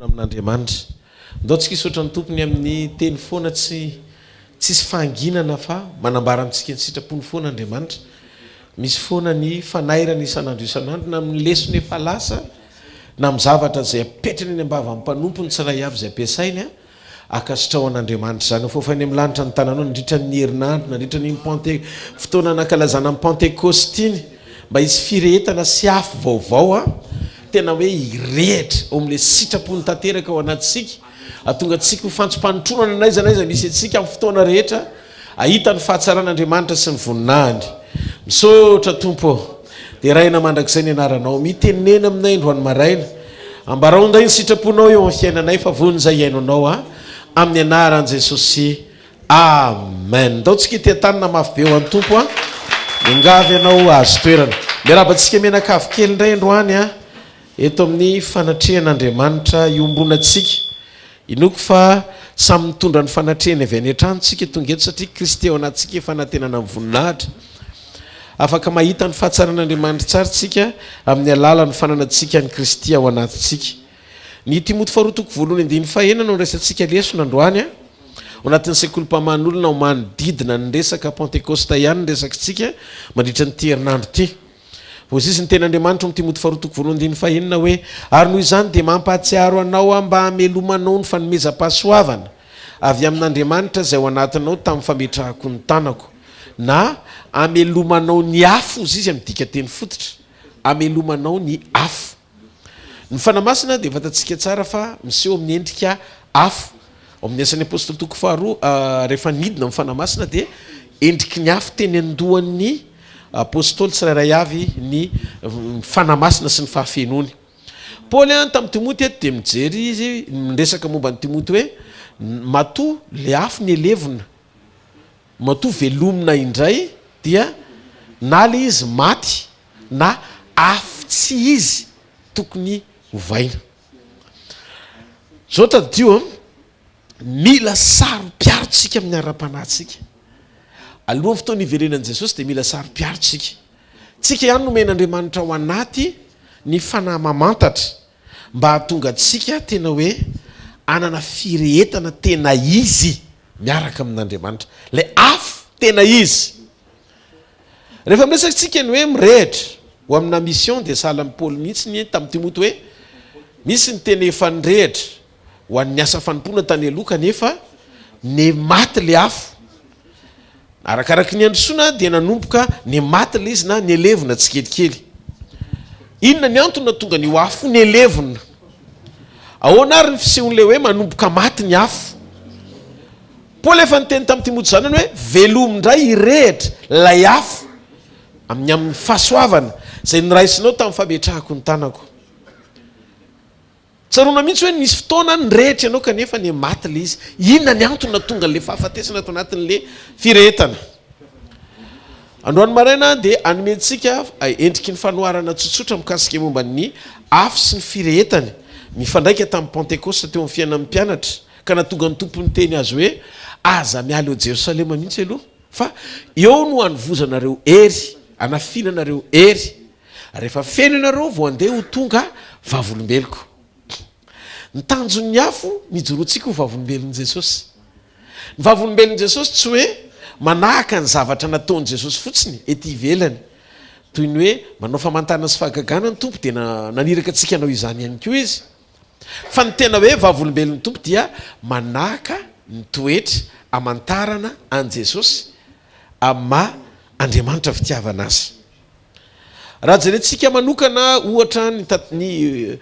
amin'Andriamanitra ndao tsika isotra ny tompony amin'ny teny foana tsisy fahanginana fa manambara amintsika ny sitrapony foana Andriamanitra misy foana ny fanairana isan'andro isan'andro na amin'ny lesona efa lasa na amin'ny zavatra izay apetrany any ambava amin'ny mpanompo ny tsiray avy izay ampiasainy akasitrao an'Andriamanitra zany fofa any amin'ny lanitra ny tananao nandritra ny herinandro nandritra ny fotoana nankalazana amin'ny Pentekosta iny mba hisy firehetana sy afo vaovao tena hoe irehitra ao amin'ilay sitrapony tanteraka ao anatsika atonga antsika ho fantsopanotrona naiza misy antsika amin'ny fotoana rehetra ahita ny fahatsaran'Andriamanitra sy ny voninahiny misaotra tompo dia raina mandrakizay ny anaranao mitenena aminay androany maraina ambaraonday ny sitraponao eo amin'ny fiainanay fa vonizay iainonao amin'ny anaran'i Jesosy amen. Ndao tsika tia-tanina mafy be ho an'ny tompo mingavy ianao azo toerana miarabantsika menakavy kely indray androany eto amin'ny fanatrehan'Andriamanitra iombonantsika inoko fa samy mitondra ny fanatrehana avy any an-trano tsika tonga eto satria Kristy ao anatsika efa natenana amin'ny voninahitra afaka mahita ny fahatsaran'Andriamanitra tsara tsika amin'ny alalan'ny fananantsika ny Kristy ao anatsika. Ny Timoty faharotoko voalohany andiny fahenana no resantsika lesona androany ao anatin'ny sekoly mpaman'olona ao manodidina ny resaka Pentekosta ihany ny resakitsika mandritra ny herinandro ty. Voazizy ny ten'Andriamanitra amin'ny Timoty faharotoko voalohany andiny fahenana hoe ary noho izany dia mampahatsiaro anao mba hamelomanao ny fanomezam-pahasoavana avy amin'Andriamanitra izay ao anatinao tamin'ny fametrahako ny tanako na amelomanao ny afo izy amin'ny dika teny fototra amelomanao ny afo. Ny fanamasina dia fantatsika tsara fa miseho amin'ny endrika afo ao amin'ny asan'ny apôstoly toko faharoa rehefa nidina amin'ny fanamasina dia endriky ny afo teny andohan'ny apôstoly tsirairay avy ny fanamasina sy ny fahafenony. Paoly tamin'ny Timoty dia mijery izy miresaka momba ny Timoty hoe matoa le afo ny elevona matoa velomina indray dia na le izy maty na afo tsy izy tokony hovaina. Zao tadio mila saro-piarotsika amin'ny ara-panahytsika alohan'ny fotoana iverenan'i Jesosy dia mila saro-piarotsika tsika ihany nomen'Andriamanitra ao anaty ny fanahy mamantatra mba hahatonga antsika tena hoe anana firehetana tena izy miaraka amin'Andriamanitra le afo tena izy. Rehefa miresaka tsika ny hoe mirehitra ho amina mission dia sahala amin'ny Paoly mihitsy ny tamin'ny Timoty hoe misy ny tena efa nirehitra ho an'ny asa fanompona tany aloha kanefa ny maty le afo arakaraky ny androsoana dia nanomboka ny maty le izy na ny elevona tsikelikely. Inona ny antony tonga ny ho afo ny elevona ahoana ary ny fisehoan'le hoe manomboka maty ny afo. Paoly efa niteny tamin'ny Timoty zany hoe velomindray irehitra lay afo amin'ny fahasoavana izay niraisinao tamin'ny fametrahako ny tanako. Tsaroana mihitsy hoe nisy fotoana nirehitra ianao kanefa ny maty le izy. Inona ny antony tonga le fahafatesana ato anatin'le firehetana. Androany maraina dia anomentsika endriky ny fanoharana tsotsotra mikasika momba ny afo sy ny firehetany mifandraika tamin'ny Pentekosta teo amin'ny fiainan'ny mpianatra ka natonga ny tompony teny azy hoe aza miala eo Jerosalema mihitsy aloha fa eo no hanovozanareo hery anafinanareo hery rehefa feno ianareo vao andeha ho tonga vavolombeloko. Ny tanjon'ny afo mijoroantsika ho vavolombelon'i Jesosy. Ny vavolombelon'i Jesosy tsy hoe manahaka ny zavatra nataon'i Jesosy fotsiny ety ivelany toy ny hoe manao famantana sy fahagagana ny tompo dia naniraka antsika anao izany ihany koa izy fa ny tena hoe vavolombelon'ny tompo dia manahaka ny toetra amantarana an Jesosy amma Andriamanitra fitiavana azy. Raha jerentsika manokana ohatra ny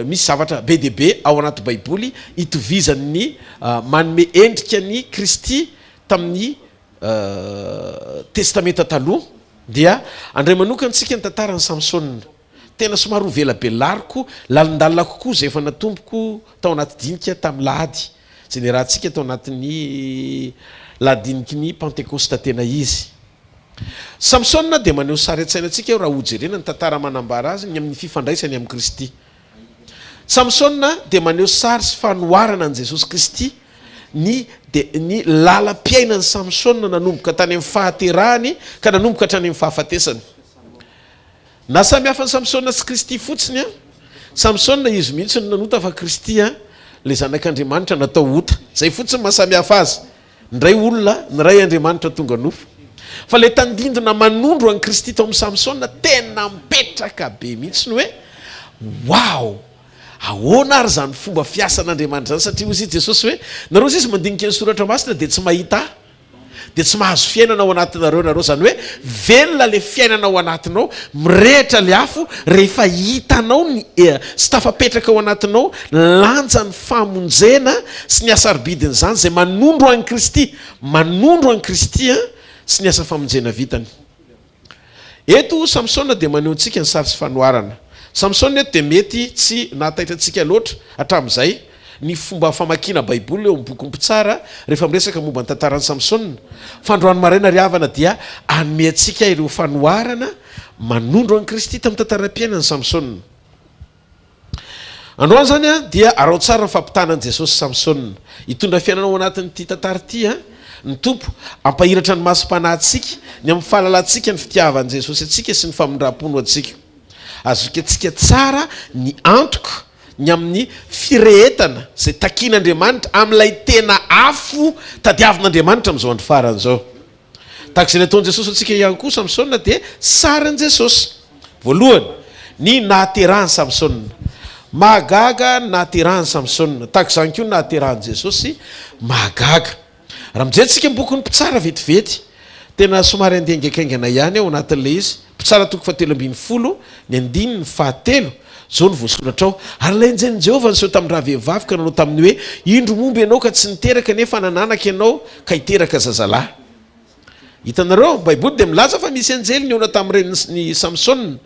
misy zavatra be dia be ao anaty baiboly itovizan'ny manome endrika ny Kristy tamin'ny testamenta taloha dia andray manokana tsika ny tantarany Samsona tena somary ho velabelariko lalindalina kokoa zay efa natomboko tao anaty dinika tamin'ny lahady zay ny rahantsika tao anatin'ny lahadiniky ny Pentekosta tena izy. Samsona dia maneho sary an-tsainantsika eo raha hojerena ny tantara manambara azy ny amin'ny fifandraisany amin'ny Kristy. Samsona dia maneho sary sy fanoharana an Jesosy Kristy ny lala-piainan'ny Samsona nanomboka tany amin'ny fahaterahany ka nanomboka hatrany amin'ny fahafatesany. Na samy hafa ny Samsona sy Kristy fotsiny Samsona izy mihitsy no nanota fa Kristy le zanak'andriamanitra natao ota zay fotsiny mahasamihafa azy ndray olona ny ray andriamanitra tonga nofo fa le tandindona manondro an'i Kristy tao amin'ny Samsona tena mipetraka be mihitsy ny hoe wow, ahoana ary zany fomba fiasan'andriamanitra zany, satria ozy Jesosy hoe nareo izy mandinika ny soratra masina dia tsy mahita dia tsy mahazo fiainana ao anatinareo nareo, zany hoe velona le fiainana ao anatinao, mirehitra le afo rehefa hitanao ny sy tafapetraka ao anatinao lanja ny famonjena sy ny asarbidiny zany zay manondro an'i Kristy, manondro an'i Kristy sy ny asa famonjena vitany. Eto Samsona dia maneho antsika ny sary sy fanoharana. Samsona eto dia mety tsy nahataitrantsika loatra hatramin'izay ny fomba famakina baiboly eo amin'ny boky mpitsara rehefa miresaka momba ny tantaran'ny Samsona. Fandroany maraina ry havana dia anome antsika ireo fanoharana manondro an'i Kristy tamin'ny tantaram-piainan'ny Samsona. Androany zany dia arao tsara ny fampitanan'i Jesosy Samsona hitondra fiainana ao anatin'ity tantara ity ny tompo ampahiratra ny masom-panahintsika ny amin'ny fahalalantsika ny fitiavan'i Jesosy atsika sy ny famindram-pony atsika. Azoka antsika tsara ny antoka ny amin'ny firehetana zay takian'Andriamanitra amin'ilay tena afo tadiavin'Andriamanitra amin'izao andro farany zao. Tahaka izay nataon'i Jesosy atsika ihany koa Samsona dia sarin'i Jesosy. Voalohany ny nahaterahan'i Samsona, mahagaga nahaterahan'i Samsona, tahaka izany koa nahaterahan'i Jesosy mahagaga. Raha mijery bokin'ny mpitsara vetivety tena somary andengaikaingana ihany ao anatin'ilay izy. Mpitsara toko 7:20 ny andininy 7 zao ny voasoratra ao. Ary lainjen'i Jehovah niseho tamin'ny raha vehivavy ka nanao tamin'ny hoe indro momby ianao ka tsy niteraka nefa nananaka ianao ka hiteraka zazalahy. Hitanareo baiboly dia milaza fa misy anjely ny ona tamin'ireny Samsona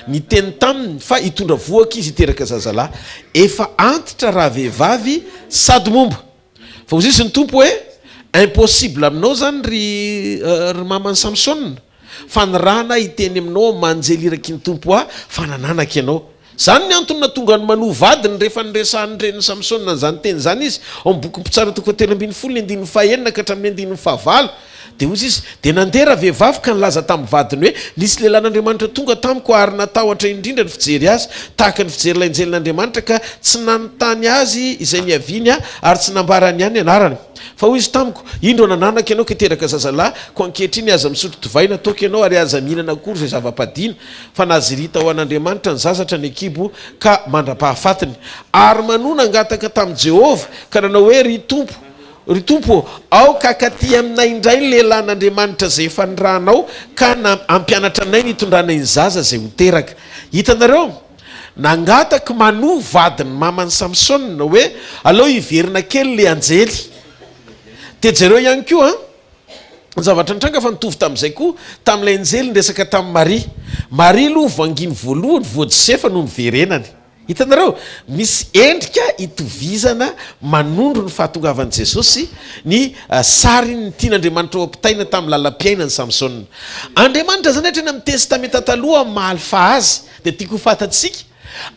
ny teny taminy fa hitondra voaka izy hiteraka zazalahy, efa antitra raha vehivavy sady momba. Fa ozy izy ny tompo hoe impossible aminao zany ry maman'ny Samsona fa ny rana hiteny aminao manjely iraky ny tompo fa nananaka ianao. Zany ny antony natonga ny manovadiny rehefa niresahany reny Samsona zany teny zany izy ao amin'ny boky mpitsara toko 7:20 ny 9 ka hatramin'ny 9 dia ozy izy dia nandera vehivavy ka nilaza tamin'ny vadiny hoe nisy lehilahin'Andriamanitra tonga tamiko ary natahotra indrindra ny fijery azy tahaka ny fijery lainjelin'Andriamanitra ka tsy nanontany azy izay niaviany ary tsy nambarany ihany anarany. Fa hoy izy tamiko indro nananaka ianao ka hiteraka zazalahy ko ankehitriny aza misotro divay nataoko ianao ary aza mihinana akory zay zava-padina fa nazirita ho an'Andriamanitra ny zazatra ny ekibo ka mandra-pahafatiny ary manona angataka tamin'i Jehovah ka nanao hoe ry tompo aoka katy aminay indray ny lehilahin'Andriamanitra zay efa nirahanao ka ampianatra anay ny hitondrana ny zaza zay ho teraka. Hitanareo nangataka mano vadiny maman'ny Samsona hoe aleo hiverina kely le anjely. Dia jereo ihany koa ny zavatra nitranga fa nitovy tamin'izay koa tamin'ilay anjely niresaka tamin'i Maria aloha vanginy voalohany voajisefa no niverenany. Hitanareo misy endrika hitovizana manondro ny fahatongavan'i Jesosy ny sary ny tian'Andriamanitra ao ampitaina tamin'ny lalam-piainan'ny Samsona. Andriamanitra zany hatrany amin'ny testamenta taloha mahaly fa azy dia tiako ho fantatsika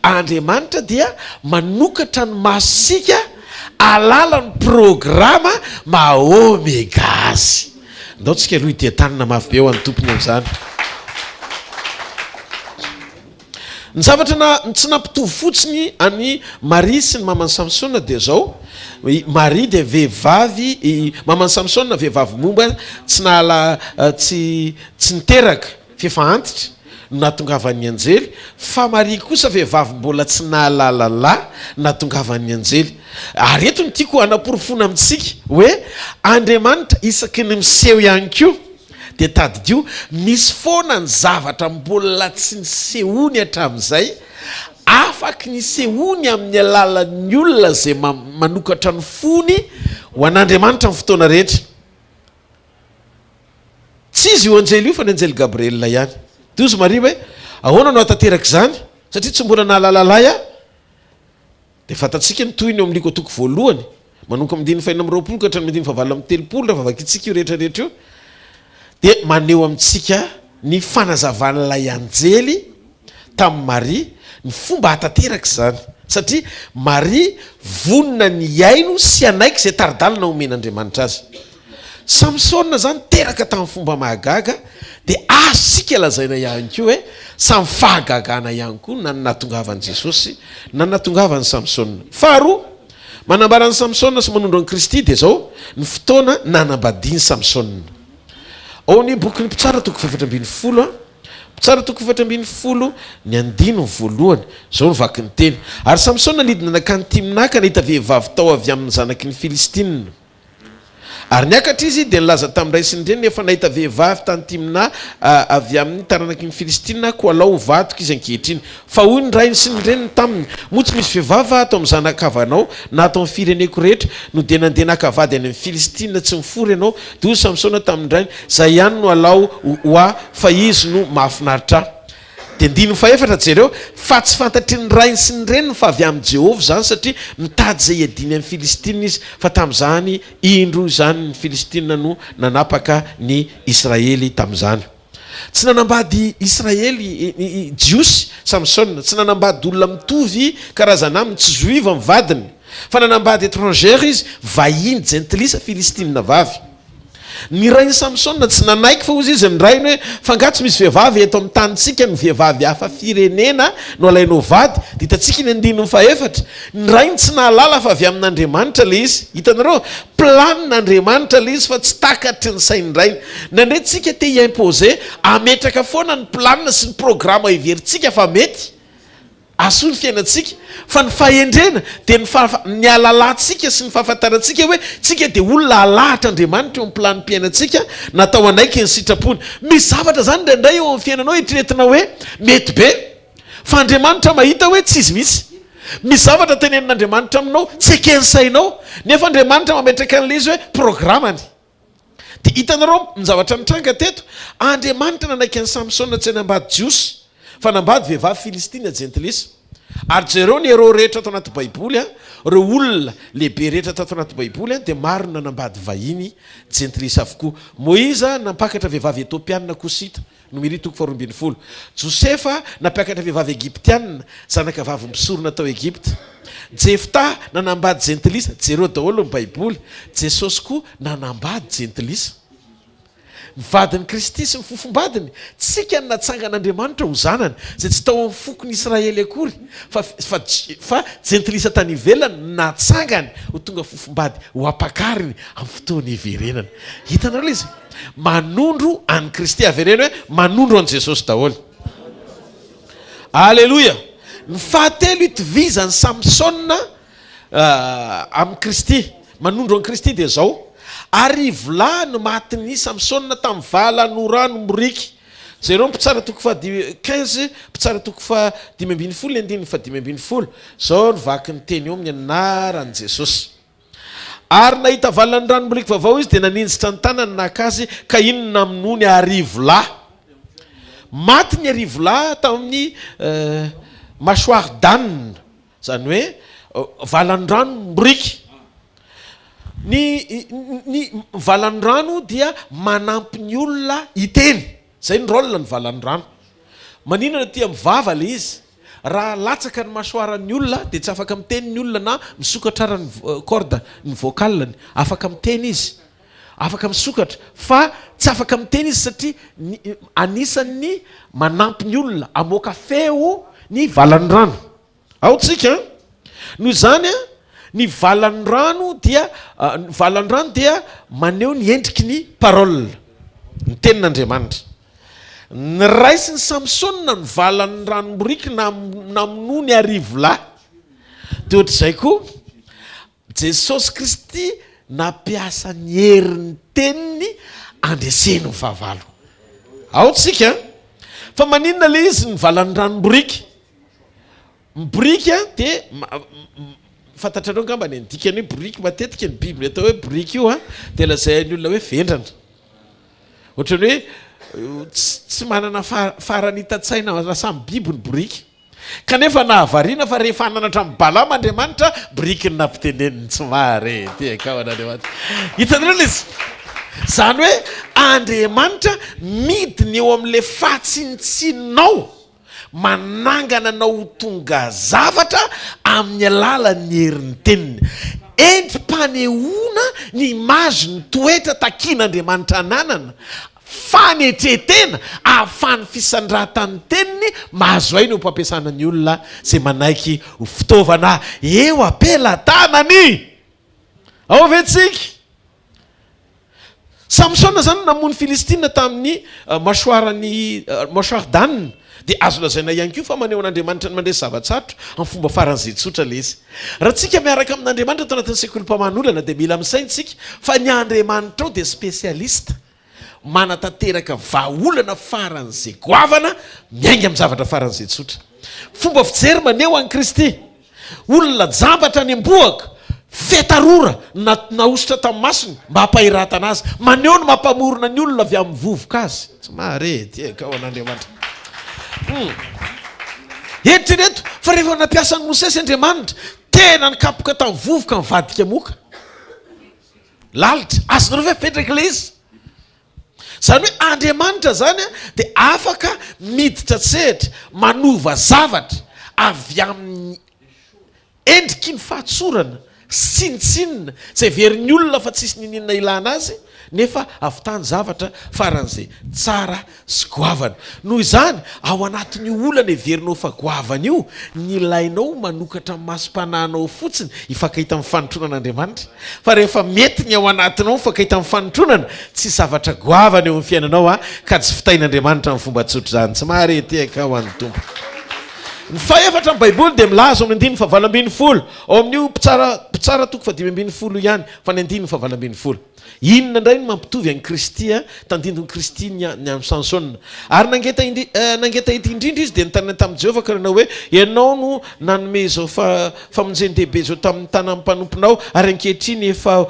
Andriamanitra dia manokatra ny masosika alala ny programa maomega azy. Ndao tsika aloha ity tanana mafy be ho an'ny tompony amin'izany. Ny zavatra tsy nampitovy fotsiny any Maria sy ny maman'ny Samsona dia zao. Maria dia vehivavy, maman'ny Samsona vehivavy momba tsy nahala tsy niteraka fefa antitra natongavan'ny anjely, fa Maria kosa vehivavy mbola tsy nahalalala natongavan'ny anjely. Ary eto ny tiako anaporofona amintsika hoe Andriamanitra isaky ny miseho ihany koa dia tadidio misy foana ny zavatra mbola tsy nisehony hatramin'izay afaky nisehony amin'ny alalan'ny olona zay manokatra ny fony ho an'Andriamanitra ny fotoana rehetra. Tsy izy io anjely io fa ny anjely Gabriel ihany. Dia ozy Maria hoe ahoana no atateraka izany satria tsy mbola nahalalalahy dia fantatsika ny toy ny eo amin'ny liko toko voalohany manomboka amin'ny 5:20 ka hatramin'ny 7:30 raha vavakitsika io rehetrarehetra io dia maneho amintsika ny fanazavan'ilay anjely tamin'ny Maria ny fomba hatateraka izany satria Maria vonona ny aino sy anaiky izay taridalina omen'Andriamanitra azy. Samsona zany teraka tamin'ny fomba mahagaga dia azosika lazaina ihany koa hoe samy fahagagana ihany koa na ny natongavan'i Jesosy na ny natongavan'i Samsona. Faharoa manambarany Samsona sy manondro an'i Kristy dia zao ny fotoana nanambadiany Samsona. Ao ny boky ny mpitsara toko 7:20 mpitsara toko 7:20 ny andino ny voalohany zao ny vaky ny teny. Ary Samsona nidina nakany Timnaka nahita vehivavy tao avy amin'ny zanaky ny Filistina. Ary niakatra izy dia nilaza tamin'iray sy ny reny efa nahita vehivavy tany Timna avy amin'ny taranaky ny Filistina ko alao vatok izy ankehitriny. Fa hoy ny rainy sy ny reniny taminy, moa tsy misy vehivavy ato amin'ny zanakavanao na ato amin'ny fireneko rehetra no dia nandeha nakavady any amin'ny Filistina tsy mifory ianao. Dia hoy Samsona tamin'ny rainy, zay ihany no alao hoa fa izy no mahafinaritra ahy. Dia ndiny faefatra jereo fa tsy fantatry ny rainy sy ny reniny fa avy amin'ny Jehovah zany satria mitady zay iadiny amin'ny Filistina izy fa tamin'izany indro zany ny Filistina no nanapaka ny Israely tamin'izany. Tsy nanambady Israely jiosy Samsona, tsy nanambady olona mitovy karazana aminy tsy juive mivadiny, fa nanambady étrangère izy, vahiny gentilisa Filistina vavy. Ny rainy Samsona tsy nanaiky fa ozy izy ny rainy hoe fangatsy misy vehivavy eto amin'ny tanitsika ny vehivavy hafa firenena no alainao vady dia hitatsika ny andininy faefatra. Ny rainy tsy nahalala fa avy amin'Andriamanitra le izy. Hitanareo planin'Andriamanitra le izy fa tsy takatry ny sainy rainy. Nandretsika te imposer ametraka foana ny planina sy ny programa iverintsika fa mety aso ny fiainatsika fa ny fahendrena dia ny alalantsika sy ny fahafantarantsika hoe tsika dia olona alahatra Andriamanitra eo amin'ny planim-piainatsika natao anaiky ny sitrapony. Misy zavatra zany ndraindray eo amin'ny fiainanao hitretina hoe mety be fa Andriamanitra mahita hoe tsy izy mihitsy. Misy zavatra tenenin'Andriamanitra aminao tsy ekeny sainao nefa Andriamanitra mametraka an'ilay izy hoe programany. Dia hitanareo ny zavatra nitranga teto, Andriamanitra nanaiky an'i Samsona tsy nambady jiosy fa nambady vehivavy Filistina gentilisa. Ary jereo ny hereo rehetra ato anaty baiboly reo olona lehibe rehetra tato anaty baiboly dia maro nanambady vahiny gentilisa avokoa. Moiza nampakatra vehivavy Etiopiana Kosita Nomeri 2:20. Josefa nampiakatra vehivavy Egyptiana zanaka vavy misorona tao Egypta. Jefta nanambady gentilisa, jereo daholo ny baiboly. Jesosy koa nanambady gentilisa. Ny vadin'ny Kristy sy ny fofombadiny tsika ny natsangan'Andriamanitra ho zanany zay tsy tao amin'ny fokony Israely akory fa gentilisa tany ivelany natsangany ho tonga fofombady ho ampakariny amin'ny fotoana iverenana. Hitanareo izy manondro an'i Kristy averena hoe manondro an' Jesosy daholo. Alleluia. Ny fahatelo itovizany Samsona amin'ny Kristy, manondro an'i Kristy dia zao. Arivola no matiny Samsona tamin'ny vala norano moriky. Jereo mpitsara toko 15, mpitsara toko 5:20 andiny 5:20. Zao ny vaky ny teny eo amin'ny anaran'i Jesosy. Ary nahita vala norano moriky vaovao izy dia naninjitra ny tanany nakazy ka iny naminony arivola. Maty ny arivola tamin'ny mâchoire d'âne, zany hoe vala norano moriky. Ny valan-drano dia manampy ny olona hiteny. Zay ny rôle ny valan-drano. Maninona tia mivava le izy. Raha latsaka ny mâchoire-ny olona dia tsy afaka miteny ny olona na misokatra ny corde ny vocal-ny. Afaka miteny izy. Afaka misokatra fa tsy afaka miteny izy satria anisan'ny manampy ny olona amoaka feo ny valan-drano. Ao tsika no zany ny valan-drano dia maneho ny endriky ny parole, ny tenin'Andriamanitra. Ny raisiny Samsona ny valan-drano moriky namono ny arivola. Dia ohatr'izay koa Jesosy Kristy nampiasa ny herin'ny teniny andreseny ny fahavalo. Ao tsika fa maninona le izy ny valan-drano moriky. Miboriky dia fantatrareo ngamba ny andikany hoe boriky matetika ny Bible atao hoe boriky io dia lazain'ny olona hoe vendrana. Ohatrany hoe tsy manana farany hitatsaina raha samy biby ny boriky. Kanefa nahavariana fa rehefa nanatra amin'ny balama Andriamanitra boriky ny nampiteneniny tsy mare tiakaon'Andriamanitra. Hitanareo izy. Zany hoe Andriamanitra midiny eo amin'ilay fahatsinitsinao manangana anao ho tonga zavatra amin'ny alalan'ny herin'ny teniny. Endri-panehoana ny imazy ny toetra takian'Andriamanitra ananana fanetretena ahafany fisandratan'ny teniny mahazo ainy ho mpampiasana ny olona zay manaiky ho fitaovana eo ampelantanany. ao vetsika Samsona zany namony Filistina tamin'ny masoarany masoar danina dia azo lazaina ihany koa fa maneho an'Andriamanitra ny mandresy zava-tsarotra amin'ny fomba faran'izay tsotra le izy. Raha tsika miaraka amin'Andriamanitra tao anatin'ny sekoly mpamahana olana dia mila misaintsika fa ny Andriamanitra ao dia spesialista manatanteraka vahaolana faran'izay goavana miainga amin'ny zavatra faran'izay tsotra. Fomba fijery maneho an'i Kristy olona jambatra ny amboaka fetarora naositra tamin'ny masony mba hampahiratana azy maneho ny mampamorona ny olona avy amin'ny vovoka azy. Tsy marety eka ao an'Andriamanitra. Eritrereto fa rehefa nampiasan'ny Mosesy Andriamanitra tena nikapoka tamin'ny vovoka mivadika moka lalitra azonareo ve petraka le izy. Zany hoe Andriamanitra zany dia afaka miditra tsehatra manova zavatra avy amin'ny endriky ny fahatsorana sinitsinina zay verin'ny olona fa tsisy nininana ilana azy nefa avitany zavatra faran'izay tsara sy goavana. Noho izany ao anatin'ny olana everinao fa goavana io ny ilainao manokatra masom-pananao fotsiny hifankahita amin'ny fanotronan'Andriamanitra. Fa rehefa mety ny ao anatinao mifankahita amin'ny fanotronana tsy zavatra goavana eo amin'ny fiainanao ka tsy fitain'Andriamanitra amin'ny fomba tsotra zany. Tsy mahareteka ho an'ny tompo. Ny faefatra amin'ny Baiboly dia milaza ao amin'ny 10:20 ao amin'io mpitsara toko fa 5:20 ihany fa ny 10:20. Inona indray no mampitovy an'i Kristy tandindony Kristy ny amin'ny Sansona ary nangeta ety indrindra izy dia nitanana tamin'i Jehovah ka nanao hoe ianao no nanome izao famonjeny dehibe zao tamin'ny tanàn'ny mpanomponao ary ankehitriny efa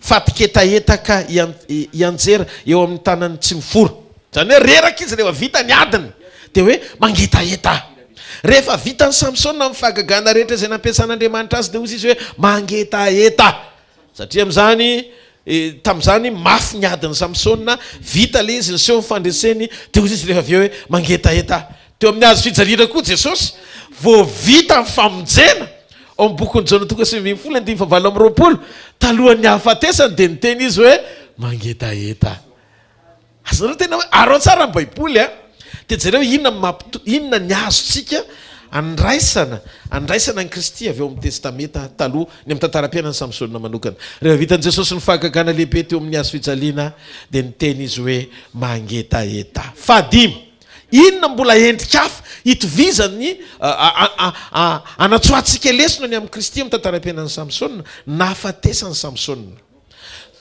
fatiketaetaka ianjera eo amin'ny tanany tsy miforo. Zany hoe reraka izy rehefa vita ny adiny dia hoe mangetaeta. Rehefa vitany Samsona amin'ny fahagagana rehetra izay nampiasan'Andriamanitra azy dia ozy izy hoe mangetaeta satria amin'izany tamin'izany mafy ny adiny Samsona vita le izy nyseho nyfandreseny dia ozy izy rehefa avy eo hoe mangetaeta. Teo amin'ny azo fijaliana koa Jesosy vao vita ny famonjena ao amin'ny bokon'ny Jona 20:20 talohan'ny hahafatesany dia niteny izy hoe mangetaeta. Azonareo tena hoe aro tsara ny Baiboly dia jereo inona ny azontsika andraisana ny Kristy avy eo amin'ny testamenta taloha ny amin'ny tantaram-piainan'ny Samsona manokana. Rehefa vitan'i Jesosy ny fahagagana lehibe teo amin'ny hazo fijaliana dia niteny izy hoe mangetaeta. Fadimy inona mbola endrika hafa hitovizany anatsoatsika lesona ny amin'ny Kristy amin'ny tantaram-piainan'ny Samsona nahafatesan'ny Samsona.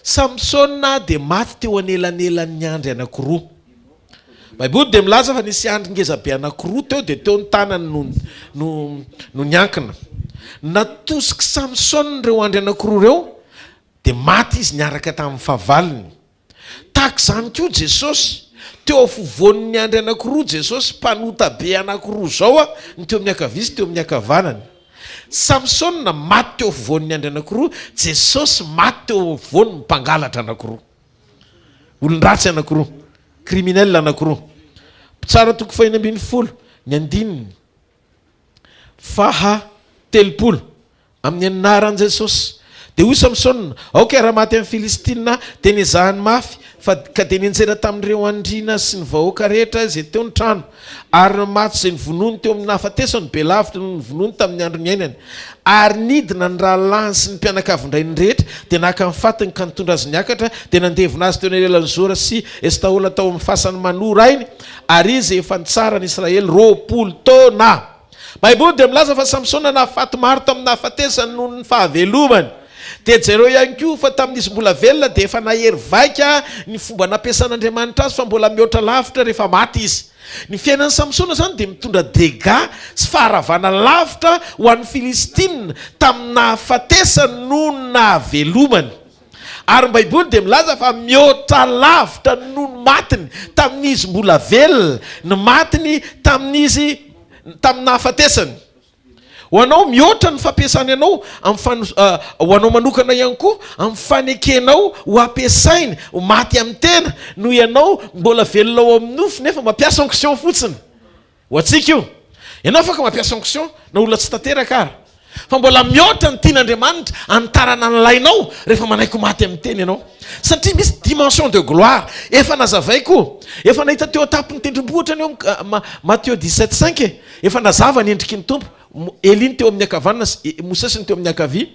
Samsona dia maty teo anelanelan'ny andry anankiroa. Baiboly dia milaza fa nisy andry ngezabe anankiroa teo dia teo ny tanany no niankina. Natosiky Samsona reo andry anankiroa reo dia maty izy niaraka tamin'ny fahavaliny. Tahaka izany koa Jesosy teo afovoan'ny andry anankiroa Jesosy mpanota be anankiroa zao ny teo amin'ny ankavia sy teo amin'ny ankavanany. Samsona maty teo afovoan'ny andry anankiroa, Jesosy maty teo afovoan'ny mpangalatra anankiroa, olon-dratsy anankiroa, kriminel anankiroa. Tsara toko 5:20 ny andininy 30 amin'ny anaran'i Jesosy dia hoy Samsona aoka raha maty amin'ny Filistina dia nizahany mafy ka dia ninjera tamin'ireo andriana sy ny vahoaka rehetra izay teo ny trano ary maty izay nyvonony teo amin'ny hafatesany be lavitra no nyvonony tamin'ny andro ny ainany ary nidina ny rahalany sy ny mpianakavindrainy rehetra dia naka amin'ny fatiny ka nitondra azy niakatra dia nandevona azy teo ny elan'ny Zora sy Estaola tao amin'ny fasany manora iny ary izy efa nitsara ny Israely 20 taona. Baiboly dia milaza fa Samsona nahafaty maro tamin'ny hafatesany noho ny fahavelomany. Dia jereo ihany koa fa tamin'izy mbola velona dia efa nahery vaika ny fomba nampiasan'Andriamanitra azy fa mbola mihoatra lavitra rehefa maty izy. Ny fiainan'ny Samsona zany dia mitondra dega sy faharavana lavitra ho an'ny Filistina tamin'ny nahafatesany noho ny nahavelomany. Ary ny Baiboly dia milaza fa mihoatra lavitra noho ny matiny tamin'izy mbola velona, ny matiny tamin'ny nahafatesany. Ho anao mihoatra ny fampiasany anao ho anao manokana ihany koa amin'ny fanekenao ho ampiasainy ho maty amin'ny tena no ianao mbola velonao amin'ny nofo nefa mampiasa onction fotsiny. Ho antsika io ianao afaka mampiasa onction na olona tsy tanteraka ary fa mbola mihoatra ny tian'Andriamanitra antarana ny lainao rehefa manaiky maty amin'ny teny ianao satria misy dimension de gloire efa nazavaiko efa nahita teo atapiny tendrombohitra ny eo Matthieu 17:5 efa nazava ny endriky ny tompo Eliny teo amin'ny akavanana Mosesy teo amin'ny akavia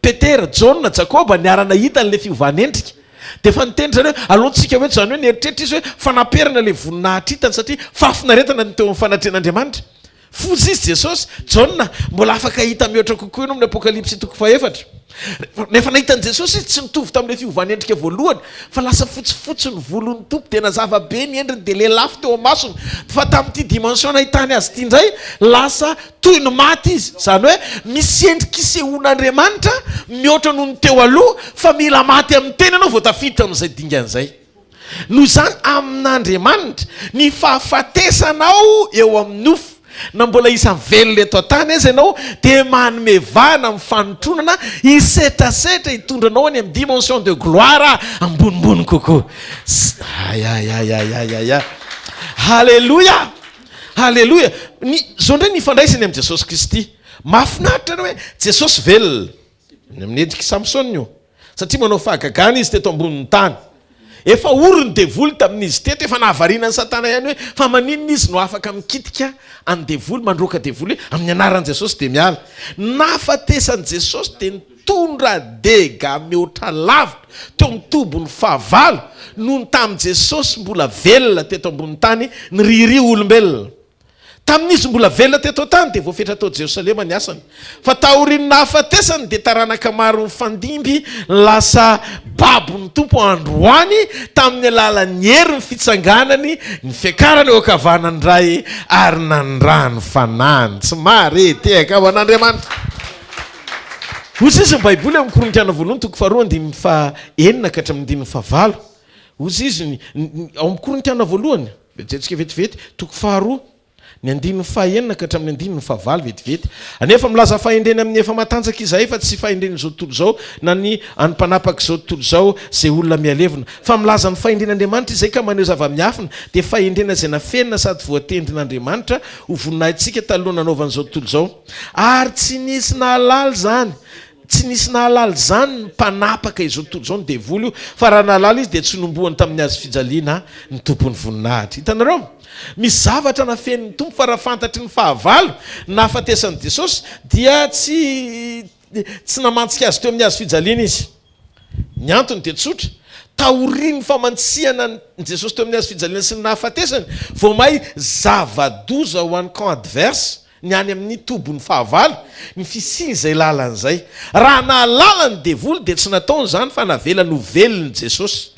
Petera John Jakoba niarana hita n'le fiovan'endrika de fa nitendry zany hoe alohantsika hoe zany hoe nieritreritra izy hoe fanaperana le voninahitra hitany satria fafinaretana ny teo amin'ny fanatren'Andriamanitra fotsy izy Jesosy John mbola afaka hita mihoatra kokoa ianao amin'ny apokalypsy 4 nefa nahitany Jesosy tsy mitovy tamin'le fiovan'endrika voalohany fa lasa fotsifotsy ny volon'ny tompo de nazava be ny endriny de lelafo teo amasony fa tamin'ity dimension nahitany azy ity indray lasa toy ny maty izy zany hoe misy endrika isehoan'Andriamanitra mihoatra noho ny teo aloha fa mila maty amin'ny teny ianao vao tafiditra amin'izay dingan'izay noho izany amin'Andriamanitra ny fahafatesanao eo amin'ny nofo na mbola isan'ny velona eto an-tany izy ianao de manome vana amin'ny fanotronana isetrasetra hitondranao any amin'ny dimension de gloire ambonimbony kokoa ayayayayaya halleluja halleluja zao ndray ny ifandraisany amin'ny Jesosy Kristy mahafinaritra hoe Jesosy velona ny amin'ny endriky Samson io satria manao fahagagana izy teto ambonin'ny tany efa orony devoly tamin'izy teto efa nahavariana ny Satana ihany hoe fa maninona izy no afaka mikitika any devoly mandroaka devoly amin'ny anaran'i Jesosy de miala nafatesan'i Jesosy de nitondra dega mihoatra lavitra teo amin'ny tobony fahavalo noho ny tamin'i Jesosy mbola velona teto ambony tany ny riri olombelona tamin'izy mbola velona teto tany de voafetra tao Jerosalema ny asany fa taoriny nahafatesany de taranaka maro mifandimby lasa babon'ny tompo androany tamin'ny alalan'ny hery ny fitsanganany ny fiakarany eo akavanany ray ary nandrany fanany tsy mareteka ho an'Andriamanitra ozy izy ny baiboly amin'ny Korintiana voalohany 2:9 ka hatramin'ny 9 ozy izy ao amin'ny Korintiana voalohany vetsika vetivety 2 ny 9 ka hatramin'ny 9 vetivety anefa milaza fahendreny amin'ny efa matanjaka izahay fa tsy fahendreny zao tontolo zao na ny anympanapaka zao tontolo zao zay olona mialevina fa milaza ny fahendren'Andriamanitra izay ka maneho zava-miafina de fahendrena zay nafenina sady voatendrin'Andriamanitra ho voninahitsika taloha nanaovany zao tontolo zao ary tsy nisy nahalala zany tsy nisy nahalala zany ny mpanapaka izao tontolo zao ny devoly io fa raha nahalala izy de tsy nombohany tamin'ny azy fijaliana ny tompon'ny voninahitra hitanareo misy zavatra nafen'ny tompo fa raha fantatry ny fahavalo nahafatesan'i Jesosy dia tsy namantsika azy teo amin'ny azy fijaliana izy ny antony de tsotra taoriny famantsiana ny Jesosy teo amin'ny azy fijaliana sy ny nahafatesany vao mahay zava-doza ho an'ny camp adverse ny any amin'ny tobony fahavalo ny fisiny izay lalan'izay raha nahalala ny devoly de tsy nataony zany fa navela novelony Jesosy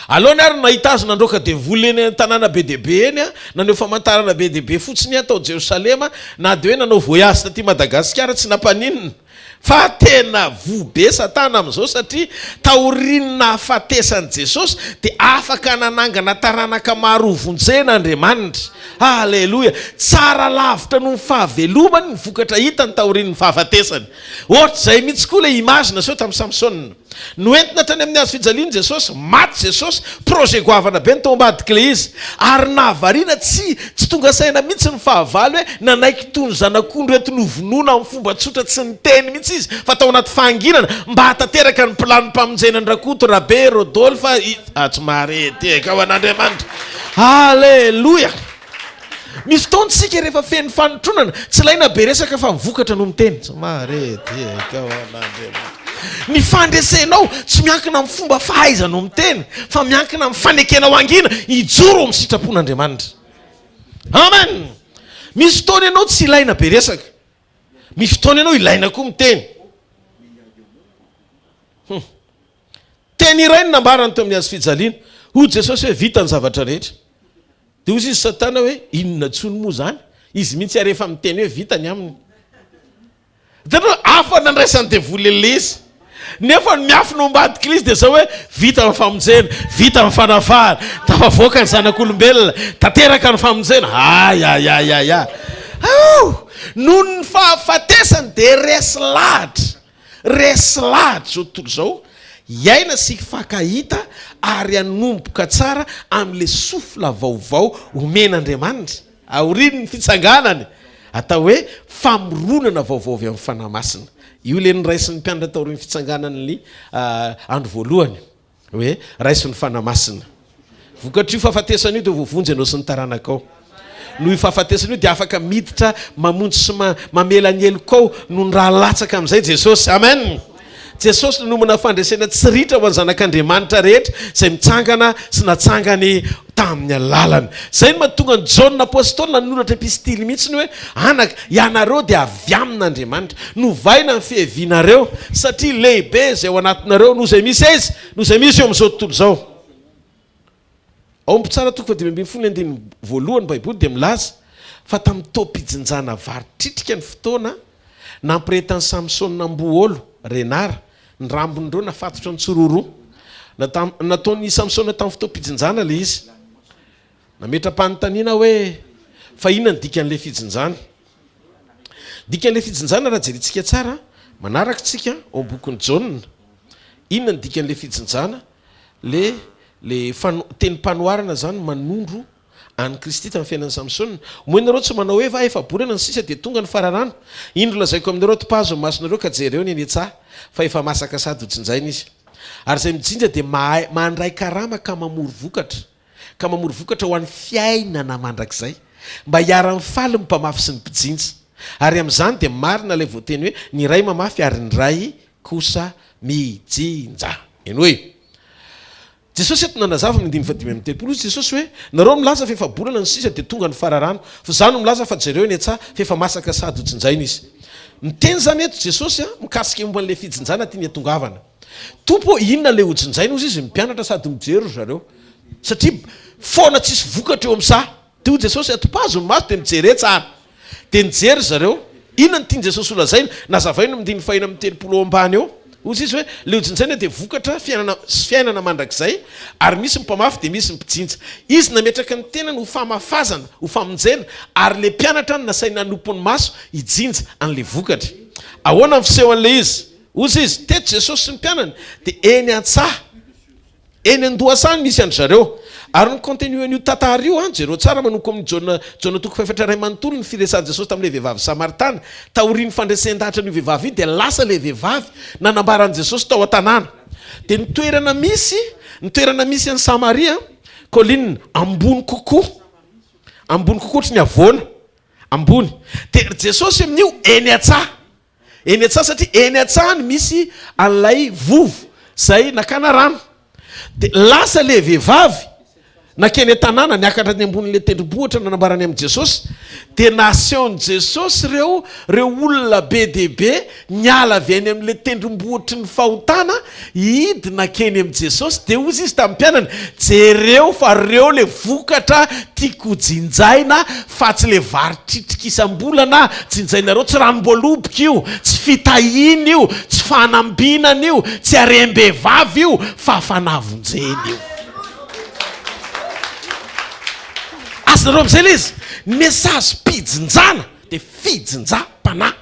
alohany ary nahita azy nandroaka devoly eny tanàna be deaibe eny naneo famantarana be deaibe fotsiny atao Jerosalema na de hoe nanao voyage taty Madagasikara tsy nampaninina fa tena vobe Satana amin'izao satria taoriny nahafatesany Jesosy de afaka nanangana taranaka maro vonjen'Andriamanitra halleluja tsara lavitra noho ny fahavelomany ny vokatra hitany taoriny ny fahafatesany ohatra zay mihitsy koa le image naseo tamin'ny Samson noentina trany amin'ny azo fijaliana Jesosy maty Jesosy projet goavana be ny tao ambadik'le izy ary nahavariana tsy tonga saina mihitsy ny fahavalo hoe nanaiky tony zanak'ondro ety novonona amin'ny fomba tsotra tsy niteny mihitsy izy fa tao anaty fahanginana mba hatateraka ny plano mpamonjena Rakoto Rabe Rodolphe tsy mareteka ho an'Andriamanitra halleluja misy fotoantsika rehefa feny fanotronana tsy laina be resaka fa mivokatra no miteny tsy mareteka ho an'Andriamanitra ny fandresenao tsy miankina amin'ny fomba fahaizanao miteny fa miankina amin'ny fanekenao angina ijoro amin'ny sitrapon'Andriamanitra amen misy fotoana ianao tsy ilaina be resaka misy fotoana ianao ilaina koa miteny teny iray ny nambarany teo amin'ny azy fijaliana hoy Jesosy hoe vita ny zavatra rehetra de ozy izy Satana hoe inona tsony moa zany izy mihitsy arehefa miteny hoe vita ny aminy hitanao afa nandraisany devoly le izy nefa miafina ambadika izy de zao hoe vita amin'ny famonjena vita amin'ny fanafahana tafavoaka ny zanak'olombelona tateraka ny famonjena ayayayaya noho ny fahafatesany de resy lahatra zao tontolo zao iaina sy fakahita ary anomboka tsara amin'le sofla vaovao omen'Andriamanitra aoriny ny fitsanganany atao hoe famoronana vaovaovy amin'ny fanahy masina. Io le nyraisin'ny mpianatra tao reny fitsanganan'ny andro voalohany hoe raisin'ny fanahy masina. Vokatr' io fahafatesana io dia voavonjy ianao sy ny taranakao. Noho io fahafatesana io dia afaka miditra mamonjy sy mamela ny elokao no ny raha latsaka amin'izay Jesosy. Amen. Jesosy nanomana fandresena tsy ritra ho any zanak'Andriamanitra rehetra izay mitsangana sy natsangany tamin'ny alalany. Zay no mahatonga ny Jaona apôstôly nanoratra epistily mihitsy ny hoe anaka ianareo dia avy amin'Andriamanitra, novaina ny fihevinareo satria lehibe izay ao anatinareo noho izay misy aiza, noho izay misy eo amin'izao tontolo izao. Ao mpitsara toko 5:10 voalohany Baiboly dia milaza fa tamin'ny tao-pijinjana varitritrika ny fotoana nampirehetan'ny Samsona amboolo renara ny rambon'ireo nafatotra ny tsororo. Nataony Samsona tamin'ny fotoam-pijinjana le izy. Nametra-panontaniana hoe fa inona ny dikan'ilay fijinjana? Dikan'ilay fijinjana raha jerentsika tsara manaraka tsika ao bokin'ny Jaona. Inona ny dikan'ilay fijinjana? Le teny mpanoarana zany manondro any Kristy tamin'ny fiainan'ny Samsona. Moa ianareo tsy manao hoe efa borana ny sisa dia tonga ny fararano. Indro lazaiko aminareo topazo ny masonareo ka jereo ny anetsaha fa efa masaka sady hotsinjaina izy. Ary izay mijinja dia mandray karama ka mamory vokatra ho an'ny fiainana mandrakizay mba hiara-ny faly ny mpamafy sy ny mpijinja. Ary amin'izany dia marina ilay voateny hoe ny ray mamafy ary ny ray kosa mijinja. Eny hoe Jesosy eto nanazava amin'ny 5:13 Jesosy hoe nareo milaza fa efa borana ny sisa dia tonga ny fararano, fa zany no milaza fa jereo ny antsaha fa efa masaka sady hotsinjaina izy. Miteny zany eto Jesosy mikasika momba an'ilay fijinjana tiany atongavana. Tompo inona le hotsinjaina ozy izy mpianatra sady mijery zareo satria foana tsisy vokatra eo amin'sa. Teo Jesosy atopazo ny maso dia mijery tsara. Dia nijery zareo. Inona ny tiany Jesosy olazaina? Nazavaina amin'ny 5:30 ambany eo. Ozy izy hoe le hotsinjaina dia vokatra fiainana mandrakizay ary misy mpamafy dia misy mpijinja. Izy nametraka ny tenany ho famafazana, ho famonjena ary le mpianatra ny nasaina nompon'ny maso hijinja an'le vokatra. Ahoana ny fisehoan'le izy? Ozy izy teto Jesosy sy ny mpianany dia eny antsaha, eny an-dohasany misy andry zareo. Ary ny continuen'io tantara io jereo tsara manoko amin'ny Jaona toko 7:9 ny firesan'i Jesosy tamin'ilay vehivavy Samaritana. Taorian'ny fandresen-dahatra n'io vehivavy io dia lasa ilay vehivavy nanambaran'i Jesosy tao an-tanàna. Dia ny toerana misy an'ny Samaria kolinina ambony kokoa ohatry ny avoana ambony. Dia Jesosy amin'io eny antsaha satria eny antsahany misy an'ilay vovo zay nakana rano. Dia lasa ilay vehivavy nakeny tanàna niakatra ny ambonin'le tendrombohitra nanambarany amin'i Jesosy dia nasehon'i Jesosy reo olona be dehibe niala avy any amin'le tendrombohitry ny fahotana hidy nakeny amin'i Jesosy. Dia ozy izy tamin'ny mpianany jereo fa reo le vokatra tiako jinjaina fa tsy le varitritrika isam-bolana jinjainareo, tsy ranom-boaloboka io, tsy fitahina io, tsy fanambinana io, tsy arem-behivavy io fa fanavonjena io. Azonareo amin'izay le izy mesazy mpijinjana dia fijinjam-panahy.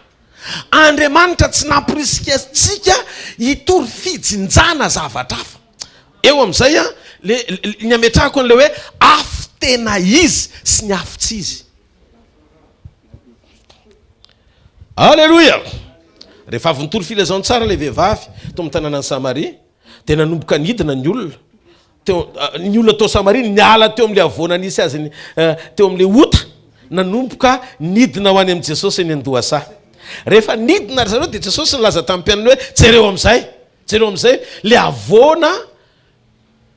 Andriamanitra tsy namporisika antsika hitory fijinjana zavatra hafa. Eo amin'izay ny ametrahako an'le hoe afo tena izy sy ny afo tsy izy. Alleloia. Rehefa avy nitory filazao tsara ilay vehivavy tao amin'ny tanànan'i Samaria dia nanomboka nidina ny olona. Ny olona tao Samaria niala teo amin'le avoana nisy azy teo amin'le ota nanomboka nidina ho any amin'i Jesosy eny an-dohasaha. Rehefa nidina ry zareo dia Jesosy nilaza tamin'ny mpianany hoe jereo amin'izay le avoana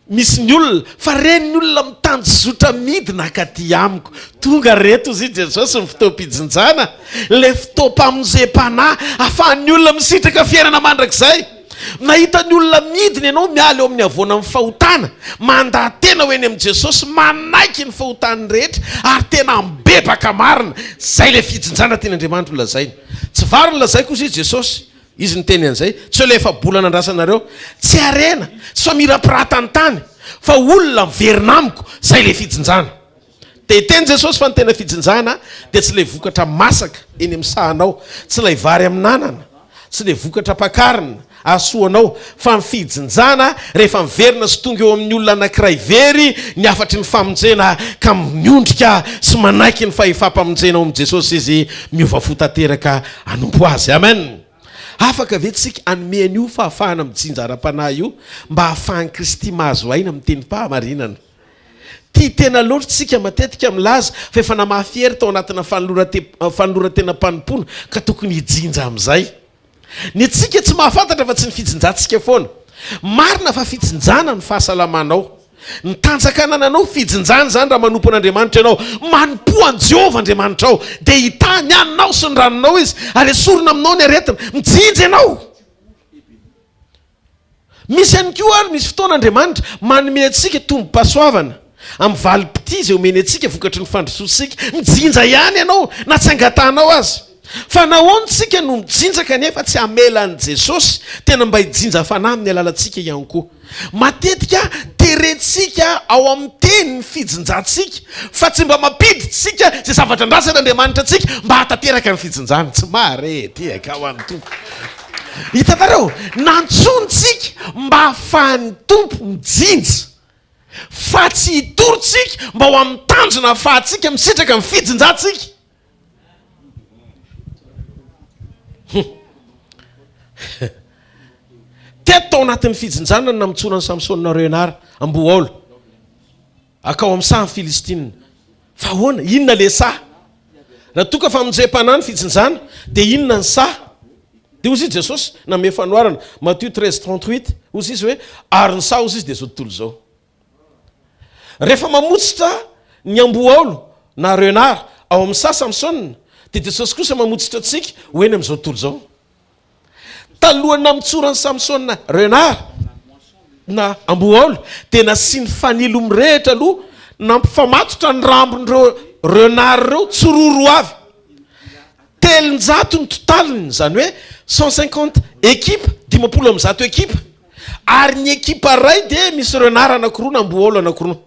misy ny olona fa reny ny olona mitanjozotra midina ka ty amiko. Tonga reto izy Jesosy ny fotoam-pijinjana, le fotoam-pamonjem-panahy ahafahan'ny olona misitraka fiainana mandrakizay. Nahita ny olona midina ianao miala eo amin'ny avoana amin'ny fahotana, mandatena ho eny amin'i Jesosy, manaiky ny fahotany rehetra ary tena mbebaka marina. Zay le fijinjana teny'Andriamanitra lazainy. Tsy vary ny lazaiko izy Jesosy. Izy ny teny an'izay, tsy hoe le efa bolana andrasanareo, tsy arena, tsy famirapiratany-tany, fa olona miverina amiko. Zay le fijinjana. Dia teny Jesosy fa ny tena fijinjana dia tsy ilay vokatra masaka eny amin'ny sahanao, tsy ilay vary amin'ny anana, sy le vokatra pakarina asoanao fa mifijinjana rehefa miverina sy tonga eo amin'ny olona anankiray very ny afatry ny famonjena ka miondrika sy manaiky ny fahefampamonjena ao amin'i Jesosy izy miova fo tanteraka anompo azy. Amen. Afaka ve tsika anome an'io fahafahana mijinja ara-panahy io mba hahafahan'i Kristy mahazo aina amin'ny tenim-pahamarinana. Tia tena loatra tsika matetika milaza fa efa namafiery tao anatina fanolorantena mpanompoana ka tokony hijinja amin'izay. Ny tsika tsy mahafantatra fa tsy ny fijinjantsika foana. Marina fa fijinjana ny fahasalamanao. Ny tanjakanananao fijinjana zany raha manompo an'Andriamanitra ianao, manompo an Jehovah Andriamanitra ao, dia hitany haninao sy ny ranonao izy ary esorina aminao ny aretina, mijinja ianao. Misy ihany koa ary misy fotoana Andriamanitra manome antsika tombo-pahasoavana amin'ny valim-pitizy omeny antsika vokatry ny fandrosoantsika, mijinja ihany ianao na tsy angatanao azy. Fa nahoantsika no mijinja kanefa tsy hamela an Jesosy tena mba hijinja fanahy amin'ny alalantsika ihany koa. Matetika terentsika ao amin'ny teny ny fijinjantsika fa tsy mba mampiditsika zay zavatra andrasan'Andriamanitra antsika mba hatateraka ny fijinjana. Tsy marety ao amin'ny tompo. Hitanareo, nantsontsika mba hahafahan'ny tompo mijinja fa tsy hitorontsika mba ho amin'ny tanjona ahafahantsika misitraka amin'ny fijinjantsika. Teto tao anatin'ny fijinjana na mitsorany Samsona Renard Amboaolo akao amin'ny saha Filistina. Fa hoana, inona le saha? Raha toka fa monjem-panahy ny fijinjana dia inona ny saha? Dia ozy izy Jesosy name fanoarana Matthieu 13:38 ozy izy hoe ary ny saha ozy izy dia zao tontolo zao. Rehefa mamotsitra ny Amboaolo na Renard ao amin'ny saha Samsona dia Jesosy kosa mamotsitra antsika hoeny amin'izao tontolo zao. Talohana mitsorany Samsona Renard na Amboaolo dia nasiany fanilo mirehitra aloha nampifamatotra ny rambon'ireo Renard ireo tsororo avy. 300 ny totaliny, zany hoe 150 équipe, 50 équipe. Ary ny ekipa ray dia misy Renard anankiroa na Amboaolo anankiroa.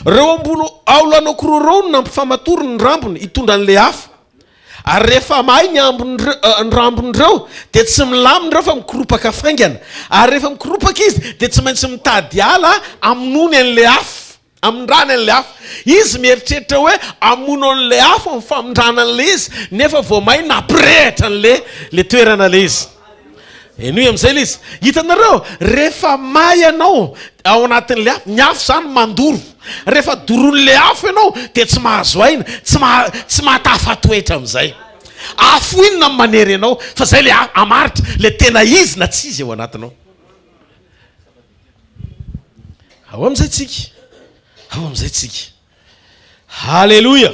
Reo Amboaolo anankiroa reo nampifamatorony ny rambony hitondra an'le hafa. Ary rehefa mahay ny rambon'ireo dia tsy milamindreo fa mikoropaka faingana. Ary rehefa mikoropaka izy dia tsy maintsy mitady ala amonony an'le afo, amindrany an'le afo. Izy mieritreritra hoe amono an'le afo amin'ny famondrana an'le izy nefa vao mahay nampirehitra an'le toerana le izy. Enoy amin'izay le izy. Hitanareo, rehefa mahay ianao ao anatin'le afo, ny afo zany mandoro. Rehefa doron'le afo ianao dia tsy mahazo aina, tsy mahatafa-toetra amin'izay. Afo inona ny manery ianao fa zay le amaritra le tena izy na tsy izy ao anatinao. Ao amin'izay tsika. Ao amin'izay tsika. Halleluja.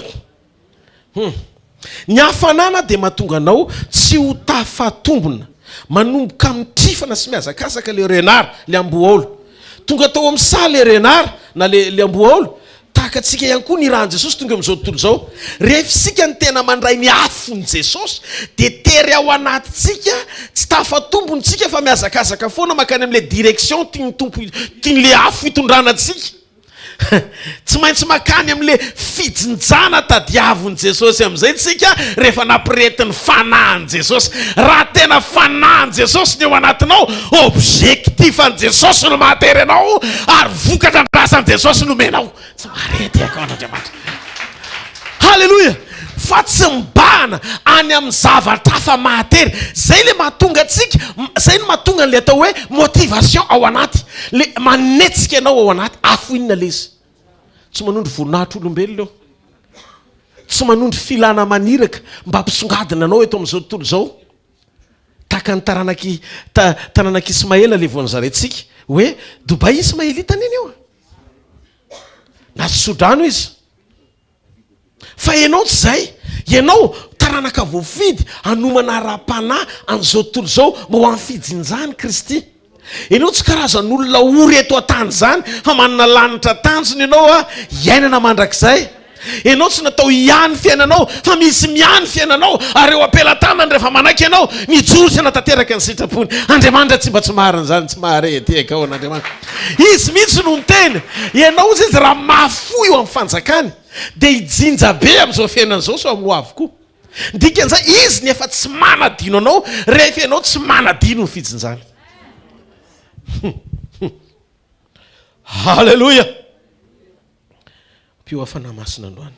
Ny hafanana dia mahatonga anao tsy ho tafatombona, manomboka mitrifana sy mihazakazaka le Renard, le Amboaolo. Tonga tao amin'ny saha le Renard na le Amboaolo, tahaka antsika ihany koa ny rahan'i Jesosy tonga amin'izao tontolo zao. Rehefa isika ny tena mandray ny afon'i Jesosy dia tery ao anatintsika, tsy tafatombontsika fa mihazakazaka foana makany amin'le direction tian'le afo hitondranantsika. Tsy maintsy makany amin'le fijinjana tadiavon'i Jesosy amin'izay tsika rehefa nampiretin'ny fanahin'i Jesosy. Raha tena fanahin'i Jesosy ny eo anatinao, objectifan'i Jesosy no mahatery anao ary vokatra andrasan'i Jesosy no menao. Tsy marety akao an'Andriamanitra. Halleluja. Fa tsy mibahana any amin'ny zavatra hafa mahatery. Zay le mahatonga antsika, zay no mahatonga an'le atao hoe motivation ao anaty, le manetsika ianao ao anaty. Afo inona le izy? Tsy manondro voninahitra olombelona eo, tsy manondro filana maniraka mba hampisongadina anao eto amin'izao tontolo zao. Tahaka ny tanànan'i Ismaela le voan'zarentsika hoe Dobay Ismaelita neny eo, na tsy sodrano izy. Fa ianao tsy zay, ianao taranaka voafidy hanomana ra-panahy an'izao tontolo zao mba ho amin'ny fijinjany Kristy. Ianao tsy karazan'olona ory eto an-tany zany fa manana lanitra tanjona ianao iainana mandrakizay. Ianao tsy natao ihany fiainanao fa misy mihany fiainanao ary eo ampelantanany rehefa manaiky ianao nijoro sy natateraka ny sitrapony. Andriamanitra tsy mba tsy marina zany, tsy mahareteka ao an'Andriamanitra. Izy mihitsy no miteny, ianao izy raha mahafoy eo amin'ny fanjakany dia hijinja be amin'izao fiainana izao so amin'ny ho avokoa. Dikan'izay izy nefa tsy manadino anao, rehefa ianao tsy manadino ny fijinjana. Halleloja. Mpio hafana masina androany.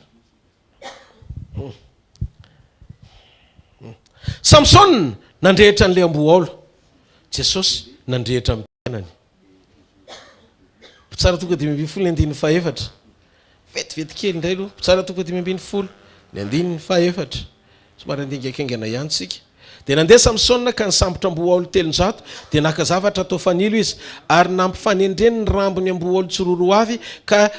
Samson nandrehitra an'le amboaolo, Jesosy nandrehitra amin'ny tenany. Tsara tonga 5:14 vetivety kely indray aloha. Tsara tonga 5:14 somary andingakengana ihany tsika. Dia nandeha Samson ka nisambotra amboaolo 300 dia naka zavatra atao fanilo izy ary nampifanendreny ny rambony amboaolo tsororo avy ka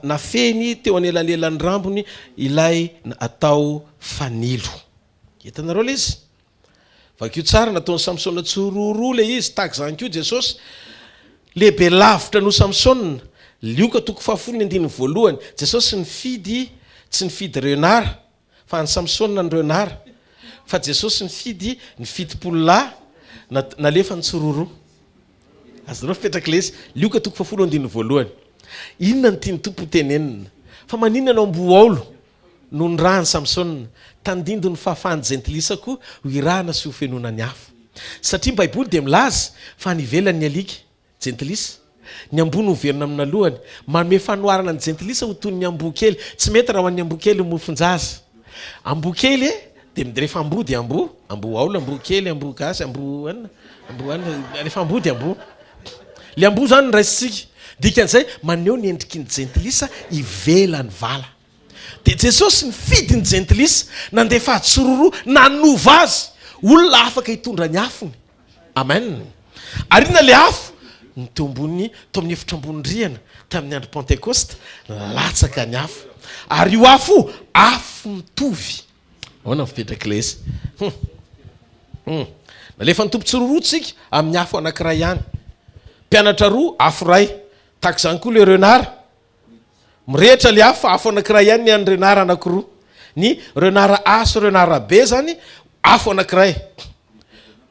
nafeny teo anelanelan'ny rambony ilay atao fanilo. Hitanareo le izy. Vakio tsara nataony Samson tsororo le izy tahaka izany koa Jesosy. Lehibe lavitra no Samson, lioka toko 1:10 Jesosy nifidy, tsy nifidy renard fa ny Samson ny renard, fa Jesosy nifidy fidipololahy nalefa ny tsororo. Azonao fipetraka le izy, lioka toko 1:10. Inona ny tiany tompo tenenina? Fa maninona anao amboaolo no nirahany Samson tandindo ny fahafahany jentilisako ho irahana sy ho fenonany hafa. Satria Baiboly dia milaza fa ny ivelany ny alika jentilisa, ny ambony ho verina amina lohany, manome fanoharana ny jentilisa ho toy ny amboa-kely. Tsy mety raha ho an'ny amboa-kely mofonjaza. Amboa-kely dia rehefa amboa dia amboa-aolo, amboa-kely, amboa-gasy, rehefa amboa dia amboa. Le amboa zany ny raisitsika. Dikan'izay maneho ny endriky ny jentilisa ivelany vala. Dia Jesosy nifidy ny jentilisa, nandefa tsororo, nanova azy olona afaka hitondra ny afony. Amen. Ary na le afo ny teo ambony, teo amin'ny efitra ambony rihana tamin'ny andro Pentekosta, latsaka ny afo. Ary io afo mitovy. Ahoana mipetraka ilay izy. Nalefa nitompo tsororotsika amin'ny afo anankiray ihany. Mpianatra roa, afo ray. Tahaka izany koa le renard. Mirehitra le afo anankiray ihany ny an'ny renard anankiroa. Ny renard A sy renard B zany afo anankiray.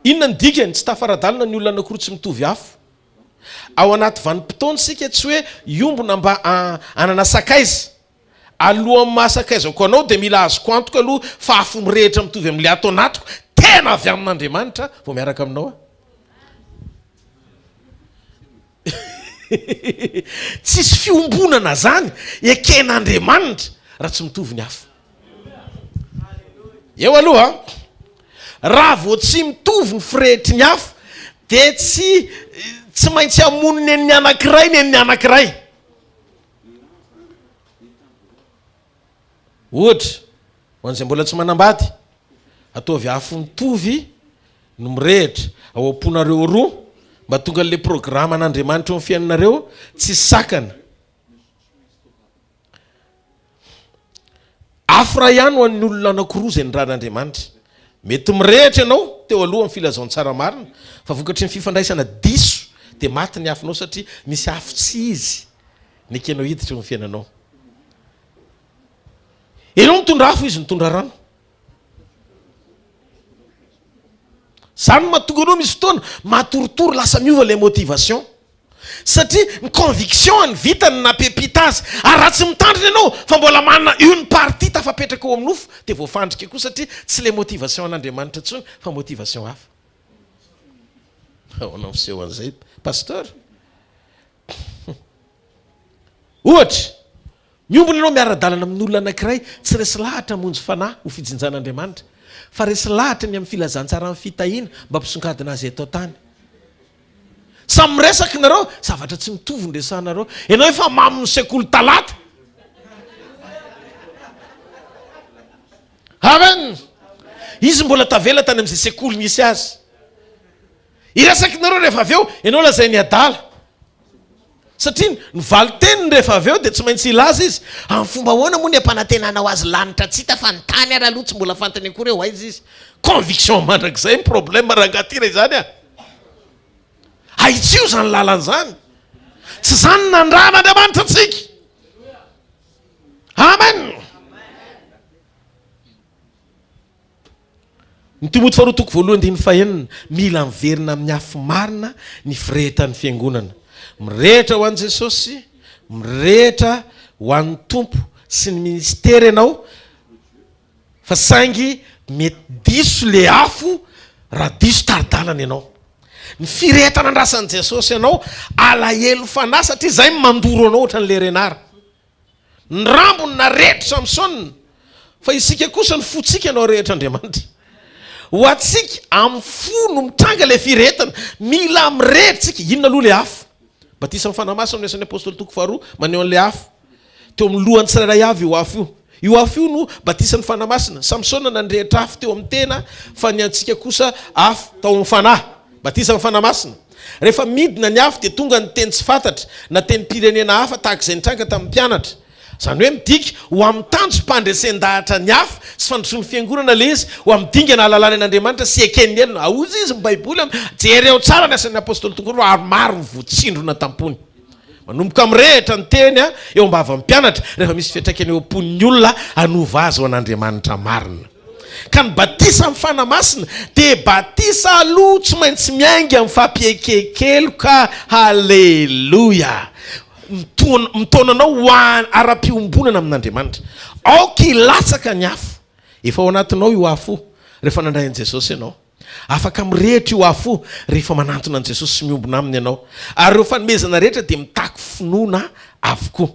Inona ny dikany? Tsy tafaradalina ny olona anankiroa tsy mitovy afo. Ao anaty vanim-potoana sika tsy hoe iombona mba anana sakaiza. Alohan'ny mahasakaizako anao dia mila azoko antoka aloha fa afo mirehitra mitovy amin'ile ato anatiko tena avy amin'Andriamanitra vao miaraka aminao. Tsisy fiombonana zany eken'Andriamanitra raha tsy mitovy ny afo. Eo aloha raha vao tsy mitovy ny firehetry ny afo dia tsy maintsy hamoniny ny anankiray ny anankiray. Ohatra ho an'izay mbola tsy manambady, ataovy afo mitovy no mirehitra ao am-ponareo roa mba tonga le programa an'Andriamanitra eo amin'ny fiainanareo tsy sakana. Afo ray ihany ho an'ny olona anankiroa izay ny ran'Andriamanitra. Mety mirehitra ianao teo aloha amin'ny filazantsara marina, fa vokatry ny fifandraisana diso dia maty ny afonao satria misy afo tsy izy ny ekenao hiditra eo amin'ny fiainanao. Ianao mitondra afo, izy mitondra rano. Zany mahatonga anao misy fotoana matoritory lasa miova le motivation. Satria ny conviction ny vitany napepita azy. Ary raha tsy mitandrina ianao fa mbola manana une partie tafapetraka ao amin'ny nofo dia voafandrika koa satria tsy le motivation an'Andriamanitra intsony fa motivation hafa. Ahoana miseho an'izay pasteur? Ohatra, miombona ianao miara-dalana amin'olona anankiray tsy resy lahatra monjy fanahy ho fijinjan'Andriamanitra, fa resy lahatra ny amin'ny filazantsara amin'ny fitahiana mba mpisongadina azy eto tany. Samy miresaka nareo, zavatra tsy mitovy ny resanareo. Ianao efa mamon'ny sekoly talata. Amen. Izy mbola tavela tany amin'izay sekoly nisy azy. Iresaka nareo rehefa avy eo, ianao lazay ny adala. Satria ny valiteniny rehefa avy eo dia tsy maintsy ilaza izy. Amin'ny fomba ahoana moa ny ampanantenana ho azy lanitra tsy hita fa ny tany ara aloha tsy mbola fantany akory eo aiza izy. Conviction mandrakizay ny problème rangatira izany a. Aitsio zany lalan'izany. Tsy zany nandrahan'Andriamanitra antsika. Amen. Ny Timoty 2:1-5 mila miverina amin'ny afo marina ny firehetran'ny fiangonana. Mirehitra ho an'i Jesosy, mirehitra ho an'ny tompo sy ny ministera ianao, fa saingy mety diso le afo raha diso taridalana ianao. Ny firetana andrasan'i Jesosy ianao alahelo fanahy satria zay mandoro anao ohatra n'le renara. Ny rambony na rehetra Samsona fa isika kosa ny fotsika ianao rehetra Andriamanitra. Ho atsika amin'ny fo no mitranga le firetana, mila mirehetritsika inona aloha le afo. Batisa amin'ny fanahy masina ny apôstôly toko 2 maneho an'le afo. Teo amin'ny lohany tsirairay avy io afo io. Io afo io no batisa ny fanahy masina. Samsona nandrehitra afo teo amin'ny tena fa ny antsika kosa afo tao amin'ny fanahy. Batisa amin'ny fanahy masina. Rehefa midina ny afo dia tonga ny teny tsy fantatra na teny pirenena hafa tahaka izay nitranga tamin'ny mpianatra. Zany hoe midika ho amin'ny tanjo mpandresen-dahatra ny afo sy fandrosoan'ny fiangonana le izy ho amin'ny dingana alalany an'Andriamanitra sy eken'ny elona. Aozy izy ny baiboly jereo tsara ny asan'ny apôstôly tongoro ary maro ny votsindrona tampony. Manomboka mirehitra ny teny eo ambava mpianatra rehefa misy fiantraikany eo amponin'ny olona hanova azy ho an'Andriamanitra marina. Ka ny batisa amin'ny fanahy masina dia batisa aloha tsy maintsy miainga amin'ny fampiekekelo-ka. Halleloja. Mitonanao ho ara-piombonana amin'Andriamanitra. Aoka hilatsaka ny afo. Efa ao anatinao io afo rehefa nandray an'i Jesosy ianao. Afaka mirehitra io afo rehefa manantona an'i Jesosy sy miombona aminy ianao. Ary ireo fanomezana rehetra dia mitaky finoana avokoa.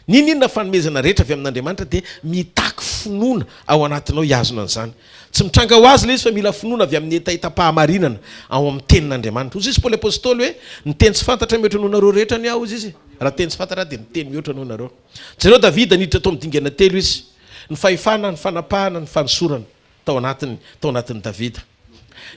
Ninona fanomezana rehetra avy amin'Andriamanitra dia mitaky finoana ao anatinao hiazona an'izany. Tsy mitranga ho azy le izy fa mila finoana avy amin'ny etaetapahamarinana ao amin'ny tenin'Andriamanitra. Ozy izy Paoly apôstôly hoe ny teny tsy fantatra mihoatra noho nareo rehetra ny ao izy izy. Raha teny tsy fantatra dia miteny mihoatra noho nareo. Jereo Davida niditra tao midingana telo izy. Ny fahefana, ny fanapahana, ny fanosorana tao anatin'ny Davida.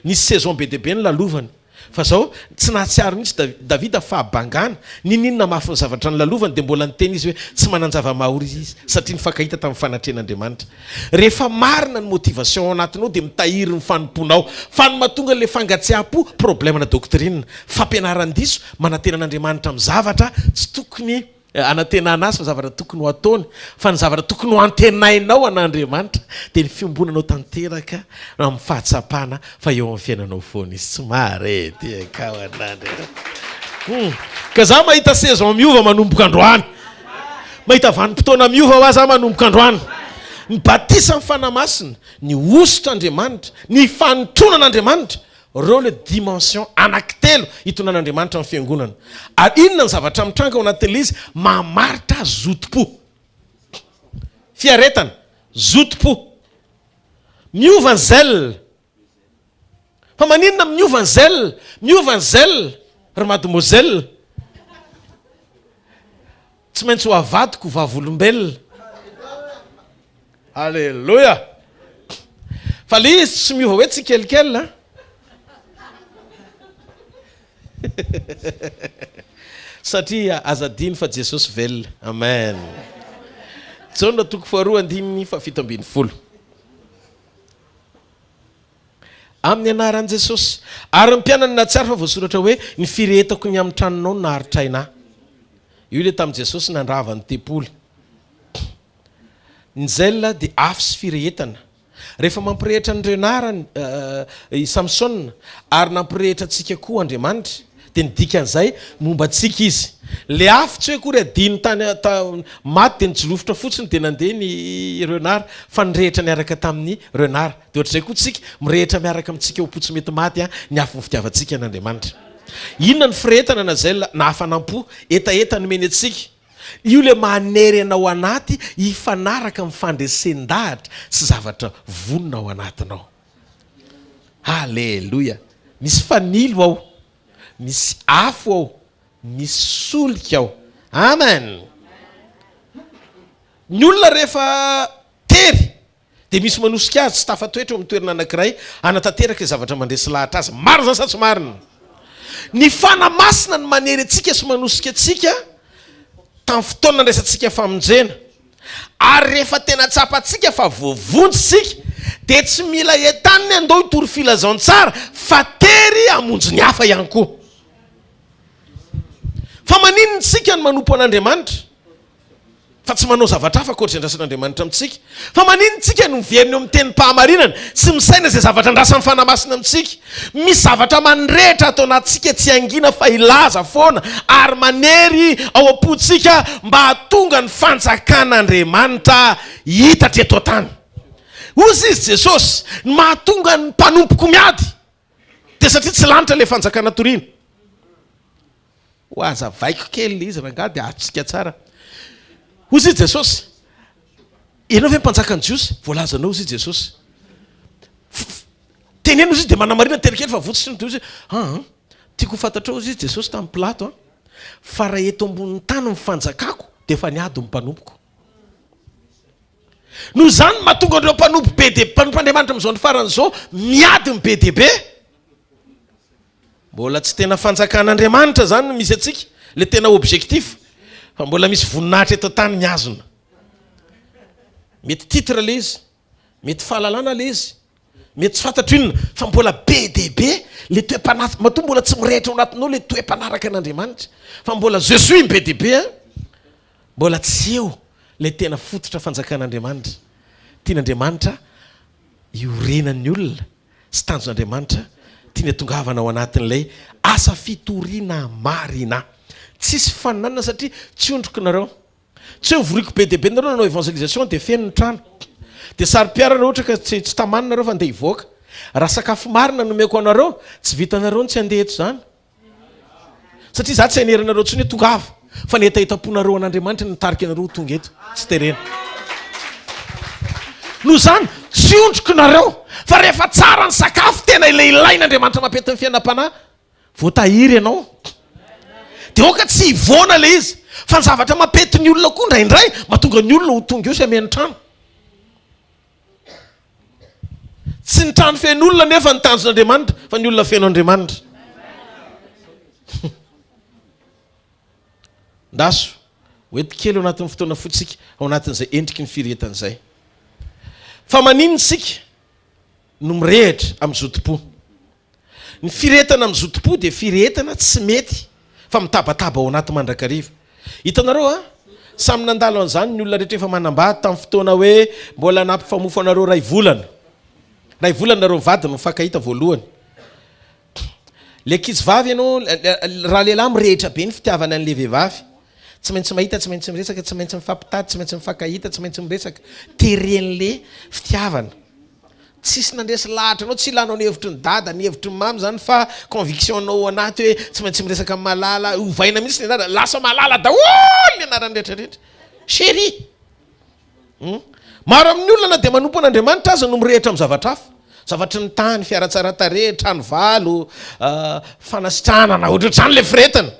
Nisy saison be deabe ny lalovany. Fa zao tsy nahatsiaro mihitsy Davida fahabangana ninona mafy ny zavatra ny lalovany dia mbola niteny izy hoe tsy mananjava-mahory izy satria nifankahita tamin'ny fanatren'Andriamanitra. Rehefa marina ny motivation ao anatinao dia mitahiry ny fanomponao. Fa ny mahatonga le fangatsiapo problème na doctrine. Fampianaran-diso manatenan'Andriamanitra amin'ny zavatra tsy tokony anatenana azy fa zavatra tokony ho ataony fa ny zavatra tokony ho antenainao an'Andriamanitra dia ny fiombonanao tanteraka amin'ny fahatsapana fa eo amin'ny fiainanao foana izy tsy marety ka an'Andriamanitra. Ka za mahita saison miova manomboka androany, mahita vanim-potoana miova ho aza manomboka androany. Ny batisa amin'ny fanahy masina, ny ositr'Andriamanitra, ny fanotronan'Andriamanitra, reo le dimension anankitelo hitonan'Andriamanitra amin'ny fiangonana. Ary inona ny zavatra mitranga ao anatin'le izy? Mamaritra zotom-po. Fiaretana, zotom-po. Miova ny zèle. Fa maninona miova ny zèle? Miova ny zèle, ry mademoiselle. Tsy maintsy ho avadiko vavolombelona. Alléluia. Fa le izy tsy miova hoe tsikelikely. Satria azadiny fa Jesosy velona. Amen. Jaona toko 2:7. Amin'ny anaran'i Jesosy. Ary ny mpianany natsiaro fa voasoratra hoe ny firetako ny amin'ny tranonao no naharitraina. Io le tamin'i Jesosy nandrava ny tempoly. Ny zèle dia afo sy firehetana. Rehefa mampirehitra ny renara i Samsona ary nampirehitra antsika koa Andriamanitra dia ny dikan'izay momba antsika izy. Le afo tsy hoe kory adiny tany maty dia nijolofotra fotsiny dia nandeha ny renara fa nirehitra miaraka tamin'ny renara. Dia ohatr'izay koa tsika mirehitra miaraka amintsika ho-potsy mety maty ny afo ny fitiavantsika n'Andriamanitra. Inona ny firehetana na zèle na hafanam-po etaeta ny meny antsika. Io le manery anao anaty hifanaraka amin'ny fandresen-dahatra sy zavatra vonona ao anatinao. Halleluja. Misy fanilo ao, misy afo ao, misy solika ao. Amen. Ny olona rehefa tery dia misy manosika azy tsy tafatoetra amin'ny toerana anankiray anatanteraka zavatra mandresy lahatra azy. Maro zany sa tsy marina? Ny fanahy masina ny manery antsika sy manosika antsika tamin'ny fotoana ndraisantsika famonjena. Ary rehefa tena tsapantsika fa voavonjysika dia tsy mila entaniny andao hitory filazao tsara fa tery hamonjy ny hafa ihany koa. Fa maninona tsika ny manompo an'Andriamanitra fa tsy manao zavatra hafa koatra andrasan'Andriamanitra amintsika. Fa maninona tsika no miverina eo amin'ny tenim-pahamarinana sy misaina izay zavatra andrasan'ny fanahy masina amintsika. Misy zavatra manrehitra atao anatsika tsy angina fa ilaza foana ary manery ao am-pontsika mba hahatonga ny fanjakan'Andriamanitra hitatra eto an-tany. ozy izy jesosy mahatonga ny mpanompoko miady de satria tsy lanitra le fanjakana toriana ho aza vaiko kely izy ranga de atsika tsara ozy izy jesosy ianao ve mpanjakany jiosy voalazanao izy jesosy teneno izy de manamarina terikely fa votsy sy izy tiako fantatrao izy jesosy tamin'ny plato fa raha eto ambonin'ny tany mifanjakako de efa niady mpanompoko no zany mahatonga andreo mpanompo be de mpanompandriamanitra am'izao ny faran'izao miady ny be deaibe mbola tsy tena fanjakan'andriamanitra zany misy atsika le tena objectif fa mbola misy voninahitra eto tany miazona mety titre le izy mety fahalalana le izy mety tsy fantatro inona fa mbola be deaibe le toe-panafy matoa mbola tsy mirehitra ao anatinao le toe-panaraka an'andriamanitra fa mbola je suis be deaibe mbola tsy eo le tena fototra fanjakan'andriamanitra tian'andriamanitra iorenan'ny olona sy tanjon'andriamanitra tiany atongavana ao anatin'ilay asa fitoriana marina tsisy faninanana satria tsy ondroko nareo tsy hoe voriko be deaibe nareo nanao evangelisation de feno ny trano de sary-piara raha ohatra ka tsy tamanina nareo fa andeha hivoaka raha sakafo marina nomeko anareo tsy vitanareo ny tsy andeha eto zany satria za tsy hainerinareo tsy ny hoe tongava fa ny etaitaponareo an'andriamanitra nitarika anareo tonga eto tsy terena no zany tsy ondroko nareo fa rehefa tsara ny sakafo tena ile ilain'andriamanitra mampety ny fiainam-panahy voatahiry ianao de oka tsy hivona le izy fa ny zavatra mampety ny olona koa indraindray mahatonga ny olona ho tonga eo sy amen'ny trano tsy ny trano fen'olona nefa ny tanjon'andriamanitra fa ny olona feno andriamanitra ndaso hoety kely ao anatin'ny fotoana fotsika ao anatin'izay endriky ny firehetan'izay fa maninonsika no mirehitra amin'ny zotom-po ny firehetana amin'ny zotom-po de firehetana tsy mety fa mitabataba ao anaty mandrakariva hitanareo samy nandalo an'izany ny olona rehetra efa manambady tamin'ny fotoana hoe mbola nampifamofo anareo ray volana ray volana nareo vady no mifankahita voalohany le kizy vavy ianao raha lehilahy mirehitra be ny fitiavana an'le vehivavy tsy maintsy mahita tsy maintsy miresaka tsy maintsy mifampitady tsy maintsy mifankahita tsy maintsy miresaka teren'le fitiavana tsisy nandresy lahatra anao tsy ilanao ny hevitry ny dada ny hevitry ny mamy zany fa conviction anao anaty hoe tsy maintsy miresaka malala ovaina mihitsy ny anara lasa malala daholy ny anarany rehetrarehetra chéri maro amin'ny olona na de manompo an'andriamanitra aza no mirehitra amin'ny zavatra hafa zavatry ny tany fiaratsara-tare trano valo fanasitrana na ohatraotrany le firetana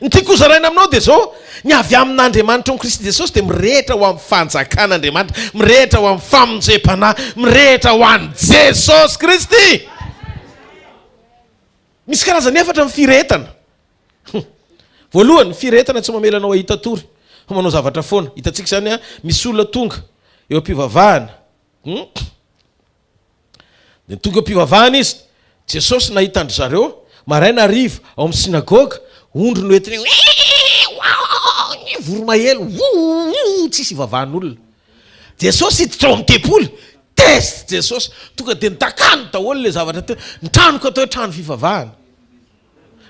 ny tiako zaraina aminao de zao ny avy amin'andriamanitra ny kristy jesosy de mirehitra ho amin'ny fanjakan'andriamanitra mirehitra ho amin'ny famonjepanahy mirehitra ho an'ny jesosy kristy misy karazany efatra amin'ny firehetana voalohany firehetana tsy mamelanao ahita tory fa manao zavatra foana hitantsika zany misy olona tonga eo am-pivavahana de tonga eo am-pivavahana izy jesosy nahitandry zareo maraina ariva ao amin'ny sinagoga ondro no entiny voromahelo tsisy ivavahan'olona jesosy hiditra ao amin'ny tempoly test jesosy tonga de nitakano daholo le zavatra teo ny tranoko atao hoe trano fivavahana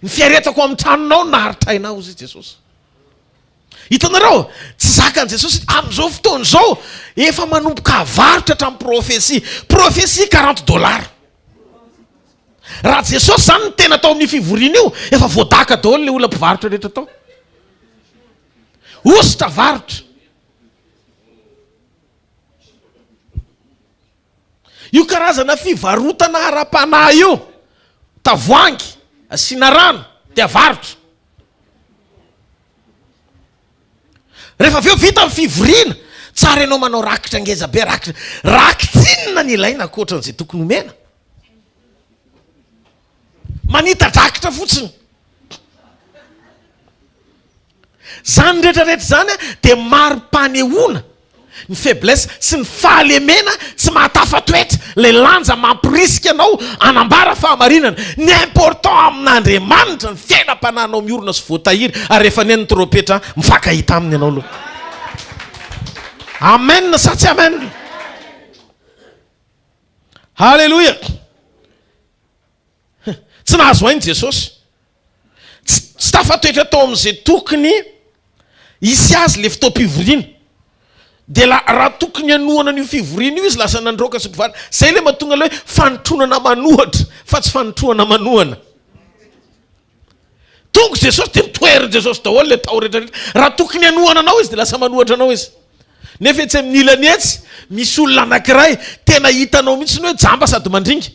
ny fiaretako amin'ny tranonao naharitrainao izy jesosy hitanareo tsy zakany jesosy am'izao fotoana zao efa manomboka avarotra hatramin'ny profesia $40 raha jesosy zany ny tena atao amin'ny fivoriana io efa voadaka daholo le olona mpivarotra rehetra tao ositra varotra io karazana fivarotana ara-panahy io tavoangy asiana rano de avarotra rehefa aveo vita amin'ny fivoriana tsara ianao manao rakitra ngeza be rakitrinona ny ilaina akoatran'izay tokony homena manita drakitra fotsiny zany rehetrarehetra zany de maro-panehoana ny faiblesse sy ny fahalemena tsy mahatafatoetra le lanja mampirisika anao anambara fahamarinana ny important amin'andriamanitra ny fiainam-panahinao miorona sy voatahiry ary rehefa ny tropetra mifankahita aminy ianao aloha amen sa tsy amen halleloia tsy nahazo hainy jesosy tsy tafatoetra tao amin'izay tokony isy azy le fitaom-pivoriana de raha tokony anohana n'io fivoriana io izy lasa nandroka sy mpivady zay le mahatonga le hoe fanotonana manohatra fa tsy fanotoana manohana tonga jesosy de mitoeriny jesosy daholo le tao rehetrarehetra raha tokony anohana anao izy de lasa manohatra anao izy nefa etsy amin'ny ilany etsy misy olona anankiray tena hitanao mihitsy ny hoe jamba sady mandringa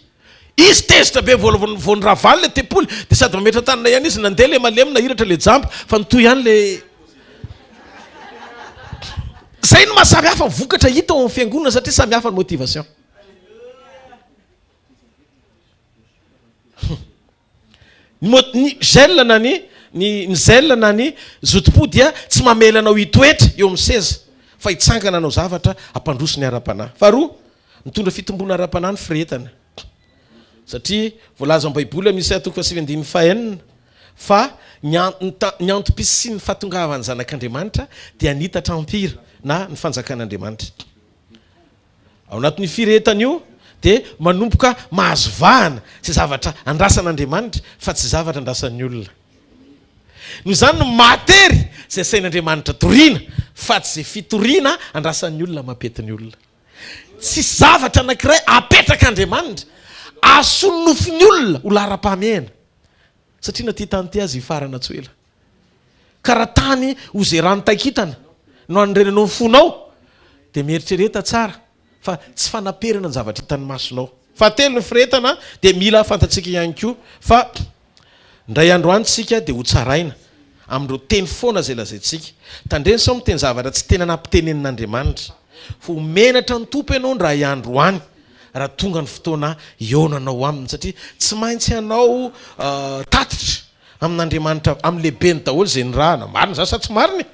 izy tezitra be voany ravaly le tepoly de sady mametra tanina ihany izy nandeha le malemina hiratra le jamba fa nitoy ihany le zay no mahasamy hafa vokatra hita ao amin'ny fiangonana satria samy hafa ny motivation ny gel na ny zel na ny zotopo dia tsy mamelanao hitoetra eo amin'ny seza fa hitsangana anao zavatra ampandroso ny ara-panahy faharoa mitondra fitombona ara-panahy ny firetana satria voalaza amin'ny baiboly misy atoko fa fa ny antom-pisy sy ny fahatongavany zanak'Andriamanitra dia nitatra ampira na ny fanjakan'Andriamanitra ao anatin'ny firetana io de manomboka mahazovahana sy zavatra andrasan'Andriamanitra fa tsy zavatra andrasan'ny olona no zany no matery zay sain'Andriamanitra toriana fa tsy zay fitoriana andrasan'ny olona mampetiny olona tsy zavatra anankiray apetrak'Andriamanitra asonofiny olona ho lara-pahmehana satria naty tany ty azy hifarana tsoela karaha tany ho zay rano takitana no anrenanao ny fonao de mieritrereta tsara fa tsy fanaperana ny zavatra hitany masonao fahatelo ny firetana de mila fantatsika ihany koa fa ndray andro any tsika de ho tsaraina amindreo teny foana zay lazayntsika tandreny sao miteny zavatra tsy tena nampitenenin'Andriamanitra fa homenatra ny tompo ianao ndra iandro any raha tonga ny fotoana ionanao aminy satria tsy maintsy ianao tatitra amin'Andriamanitra amin'lehibeny daholo zay ny rahana marina za sa tsy mariny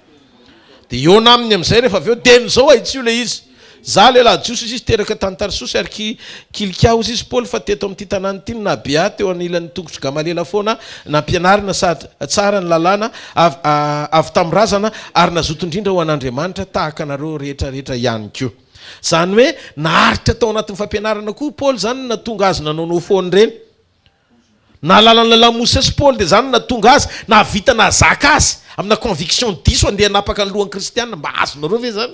de iona aminy am'izay rehefa aveo deny zao aitsy io le izy za le lajiosy izy teraka tany tarisosy ary kilikao izy izy Paoly fa teto amin'ity tanàny ity na bea teo anilan'ny tongotry gamalela foana nampianarina sady tsara ny lalàna avy tam'razana ary nazoto indrindra ho an'Andriamanitra tahaka anareo rehetrarehetra ihany ko zany hoe naharitra tao anatin'ny fampianarana koa Paoly zany natonga azy nanaonao foany reny na lalana lamosesy Paoly de zany natonga azy na vita na zaka azy amina conviction diso andeha napaka ny lohan'ny kristianina mba azonareo ve zany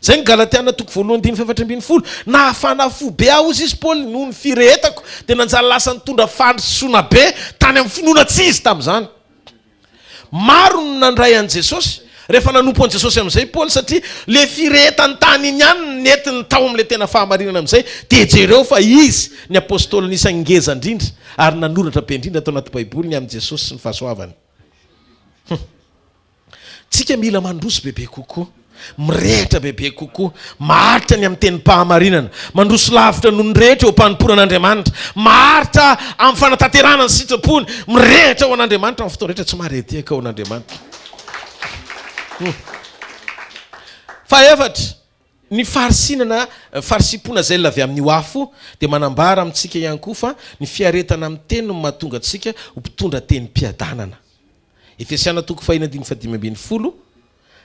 zay ny Galatiana toko voalohany 7:20 na afana fo be aho izy Paoly noho ny firetako de nanjala lasa nitondra fandrosoana be tany amin'ny finoana tsy izy tam'izany maro no nandray an' Jesosy rehefa nanompo an' Jesosy amin'izay Paoly satria le firetany tany iny ihany netiny tao amin'le tena fahamarinana amin'izay de jereo fa izy ny apôstôly nisany ngeza indrindra ary nanoratra be indrindra tao anaty baiboly ny am' Jesosy sy ny fahasoavany tsika mila mandroso bebe kokoa mirehitra bebe kokoa maharitra ny amin'ny tenim-pahamarinana mandroso lavitra noho ny rehetra eo mpanomporan'Andriamanitra maharitra amin'ny fanatanterana ny sitrapony mirehitra ho an'Andriamanitra amin'ny fotoana rehetra tsy maharetiaka ao an'Andriamanitra faefatra ny farisinana farisipona zay lavy amin'ny hoafo de manambara amintsika ihany koa fa ny fiaretana amin'ny teny no mahatonga antsika ho mpitondra teny-piadanana Efesiana toko 4:5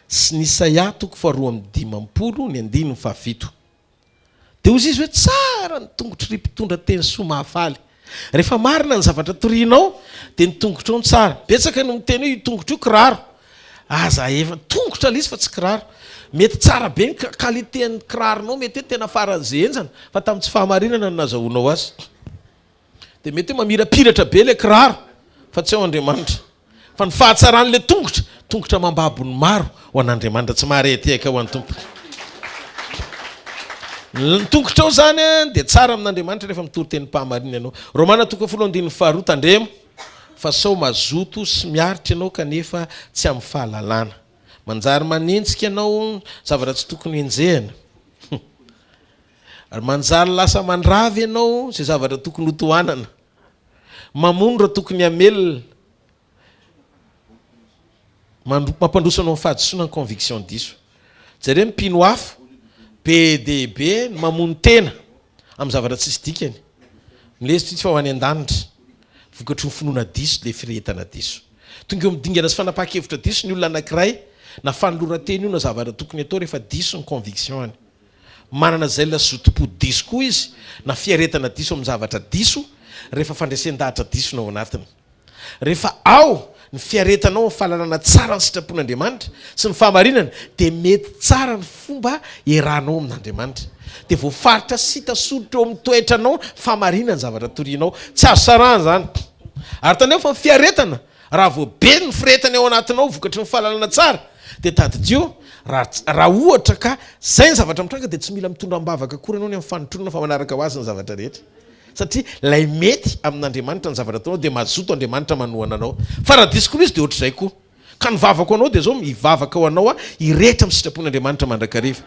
sy ny Isaia toko 2:15 ny 7 de ozy izy hoe tsara ny tongotry ry mpitondra teny soa mahafaly rehefa marina ny zavatra torianao de ny tongotra ao ny tsara betsaka no miteny hoe tongotra io kiraro aza efa tongotra lizy fa tsy kiraro mety tsara be ny kalitean'ny kiraronao mety hoe tena faran'izay enjana fa tamin'ny tsy fahamarinana no nazahoanao azy de mety hoe mamirapiratra be le kiraro fa tsy ao Andriamanitra fa ny fahatsaran'le tongotra mambabony maro ho an'Andriamanitra tsy mahareteka ho an'ny tompo ny tongotra ao zany de tsara amin'Andriamanitra rehefa mitory teny-pahamarinana ianao Romana toko 10:2 tandremo fa sao mazoto sy miaritra ianao kanefa tsy amin'ny fahalalana manjary manentsika ianao zavatra tsy tokony enjehana ary manjary lasa mandravy ianao zay zavatra tokony hotohanana mamono raha tokony amelona mampandroso anao fahadisoana ny conviction diso jareo mipino afo be debe mamono tena amin'ny zavatra tsisy dikany milesy tsy fa ho any an-danitra vokatry ny finoana diso le firetana diso tonga eo midingana sy fanapaha-kevitra diso ny olona anankiray na fanolora-teny io na zavatra tokony atao rehefa diso ny conviction any manana zay la zotopo diso koa izy na fiaretana diso amin'ny zavatra diso rehefa fandraisen-dahatra diso no ao anatiny rehefa ao ny fiaretanao ny fahalalana tsara ny sitrapon'Andriamanitra sy ny fahamarinana dia mety tsara ny fomba iarahanao amin'Andriamanitra. Dia voafaritra sita soritra eo amin'ny toetranao fahamarinana ny zavatra torianao. Tsy azo sarahana zany. Ary taneo fa fiaretana raha voabe ny firetana ao anatinao vokatry ny fahalalana tsara dia tadidio raha ohatra ka zay ny zavatra mitranga dia tsy mila mitondra ambavaka akory ianao ny amin'ny fanotronana fa manaraka ho azy ny zavatra rehetra. Satria lay mety amin'Andriamanitra ny zavatra ataonao dia mazoto Andriamanitra manohana anao. Fa raha diso koa izy dia ohatr'izay koa. Ka nivavaka anao dia zao mivavaka ho anao iretra amin'ny sitrapon'Andriamanitra mandrakariva.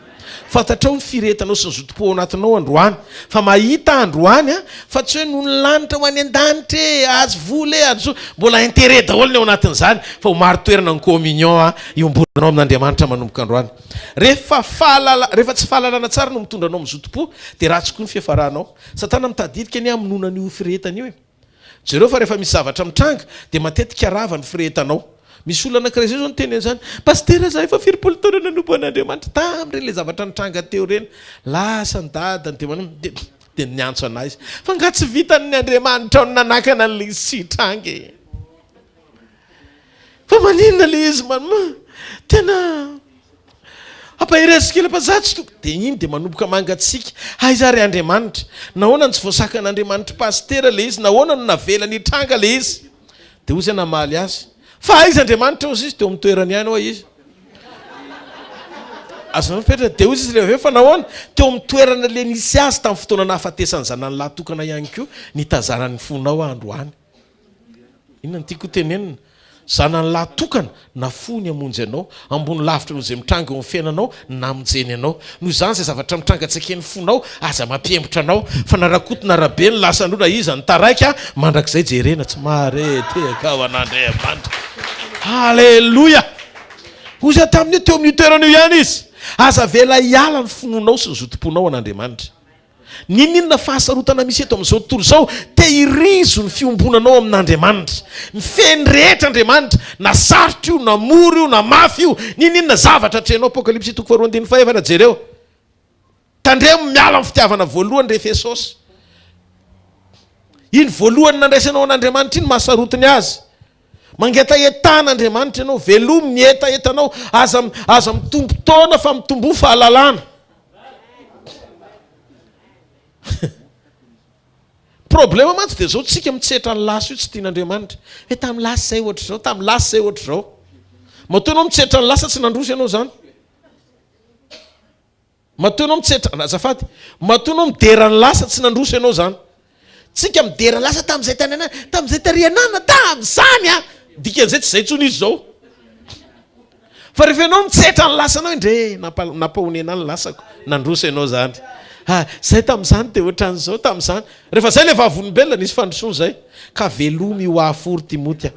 Fantatrao ny firetanao sy ny zotom-po ao anatinao androany. Fa mahita androany fa tsy hoe noho ny lanitra ho any an-danitra azy voly azo mbola intérêt daholo ny ao anatin'izany fa ho maro toerana ny communion iomboranao amin'Andriamanitra manomboka androany. Rehefa tsy fahalalana tsara no mitondra anao amin'ny zotom-po dia ratsy koa ny fiafarahanao. Satana mitadidika ny hamonona an'io firetana io. Jereo fa rehefa misy zavatra mitranga dia matetika rava ny firetanao. Misy olona anankiray zay zao ny teny an'izany. Pastera zahay efa 20 taona nanombo an'Andriamanitra tam'ireny le zavatra nitranga teo reny. Lasa ny dadany dia niantso anazy. Fa nga tsy vitan'ny Andriamanitra ny nanakana an'ilay izy sy hitrangy. Fa maninona le izy tena ampahiresika kely ampazatsy to. Dia iny dia manomboka mangatsika. Aizary Andriamanitra. Nahoana ny tsy voasakan'Andriamanitra pastera le izy. Nahoana no navela ny hitranga le izy. Dia ozy namaly azy. Fa izy Andriamanitra ozy izy teo amin'ny toerany ihany ao izy. Azo mipetra dia ozy izy rehefa nahoana teo amin'ny toerana le nisy azy tamin'ny fotoana nahafatesany zanany lahy tokana ihany koa nitazanany fonao androany. Inona ny tiako tenenina? Zanany lahy tokana nafony hamonjy anao ambony lavitra noho izay mitranga eo amin'ny fiainanao namonjeny anao. Noho izany izay zavatra mitranga tsaken'ny fonao aza mampiembotra anao fa narakotona rabe ny lasa androna iza ny taraika mandrakizay jerena tsy mareteka ao an'Andriamanitra. Halleluja. Ozy tamin'io teo amin'ny toerana io ihany izy. Aza vela hiala ny fononao sy ny zotom-ponao an'Andriamanitra. Ninona fahasarotana misy eto amin'izao tontolo izao te hirizo ny fiombonanao amin'Andriamanitra. Ny feny rehetra Andriamanitra na sarotra io na mora io na mafy io ninona zavatra atrehanao Apokalipsy 4:5 jereo. Tandremo miala amin'ny fitiavana voalohany rehefa Jesosy. Iny voalohany nandraisanao an'Andriamanitra iny mahasarotiny azy. Mangeta etan'Andriamanitra ianao velomy ny etanao aza mitombo taona fa mitombo fahalalana. Problema mantsy dia zao tsika mitsetra ny lasa io tsy tian'Andriamanitra. Hoe tamin'ny lasa zay ohatra zao, tamin'ny lasa zay ohatra zao. Matoa ianao mitsetra ny lasa tsy nandroso ianao zany. Matoa ianao mitsetra azafady. Matoa ianao midera ny lasa tsy nandroso ianao zany. Tsika midera ny lasa tamin'izay tanana, tamin'izay tarianana, tamin'izany dikan'izay tsy zay tsony izy zao. Fa rehefa ianao mitsetra ny lasanao indre napahonena ny lasako nandroso ianao zany. Zay tamin'izany dia ohatran'izao tamin'izany. Rehefa zay le vavolombelona nisy fandrosoana zay ka velomy ho afory Timoty.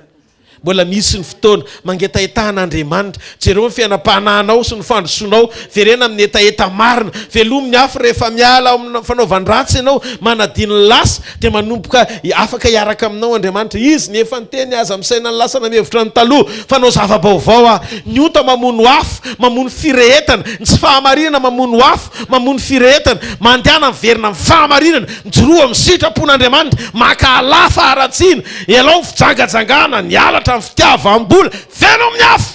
Mbola misy ny fotoana mangeta etan'Andriamanitra. Jereo ny fiainam-panahinao sy ny fandrosoanao verena amin'ny etaeta marina. Velomy ny afo rehefa miala amin'ny fanaovan-dratsy ianao manadiny ny lasa dia manomboka afaka hiaraka aminao Andriamanitra. Izy ny efa niteny aza misaina ny lasa namevitra ny taloha fa nao zava-baovao ny ota mamono afo mamono firehetana ny tsy fahamarinana mamono afo mamono firehetana mandehana miverina amin'ny fahamarinana njoroa amin'ny sitrapon'Andriamanitra maka alafa haratsiana elao fijangajangana ny alatra fitiavam-bola veno amin'ny afo.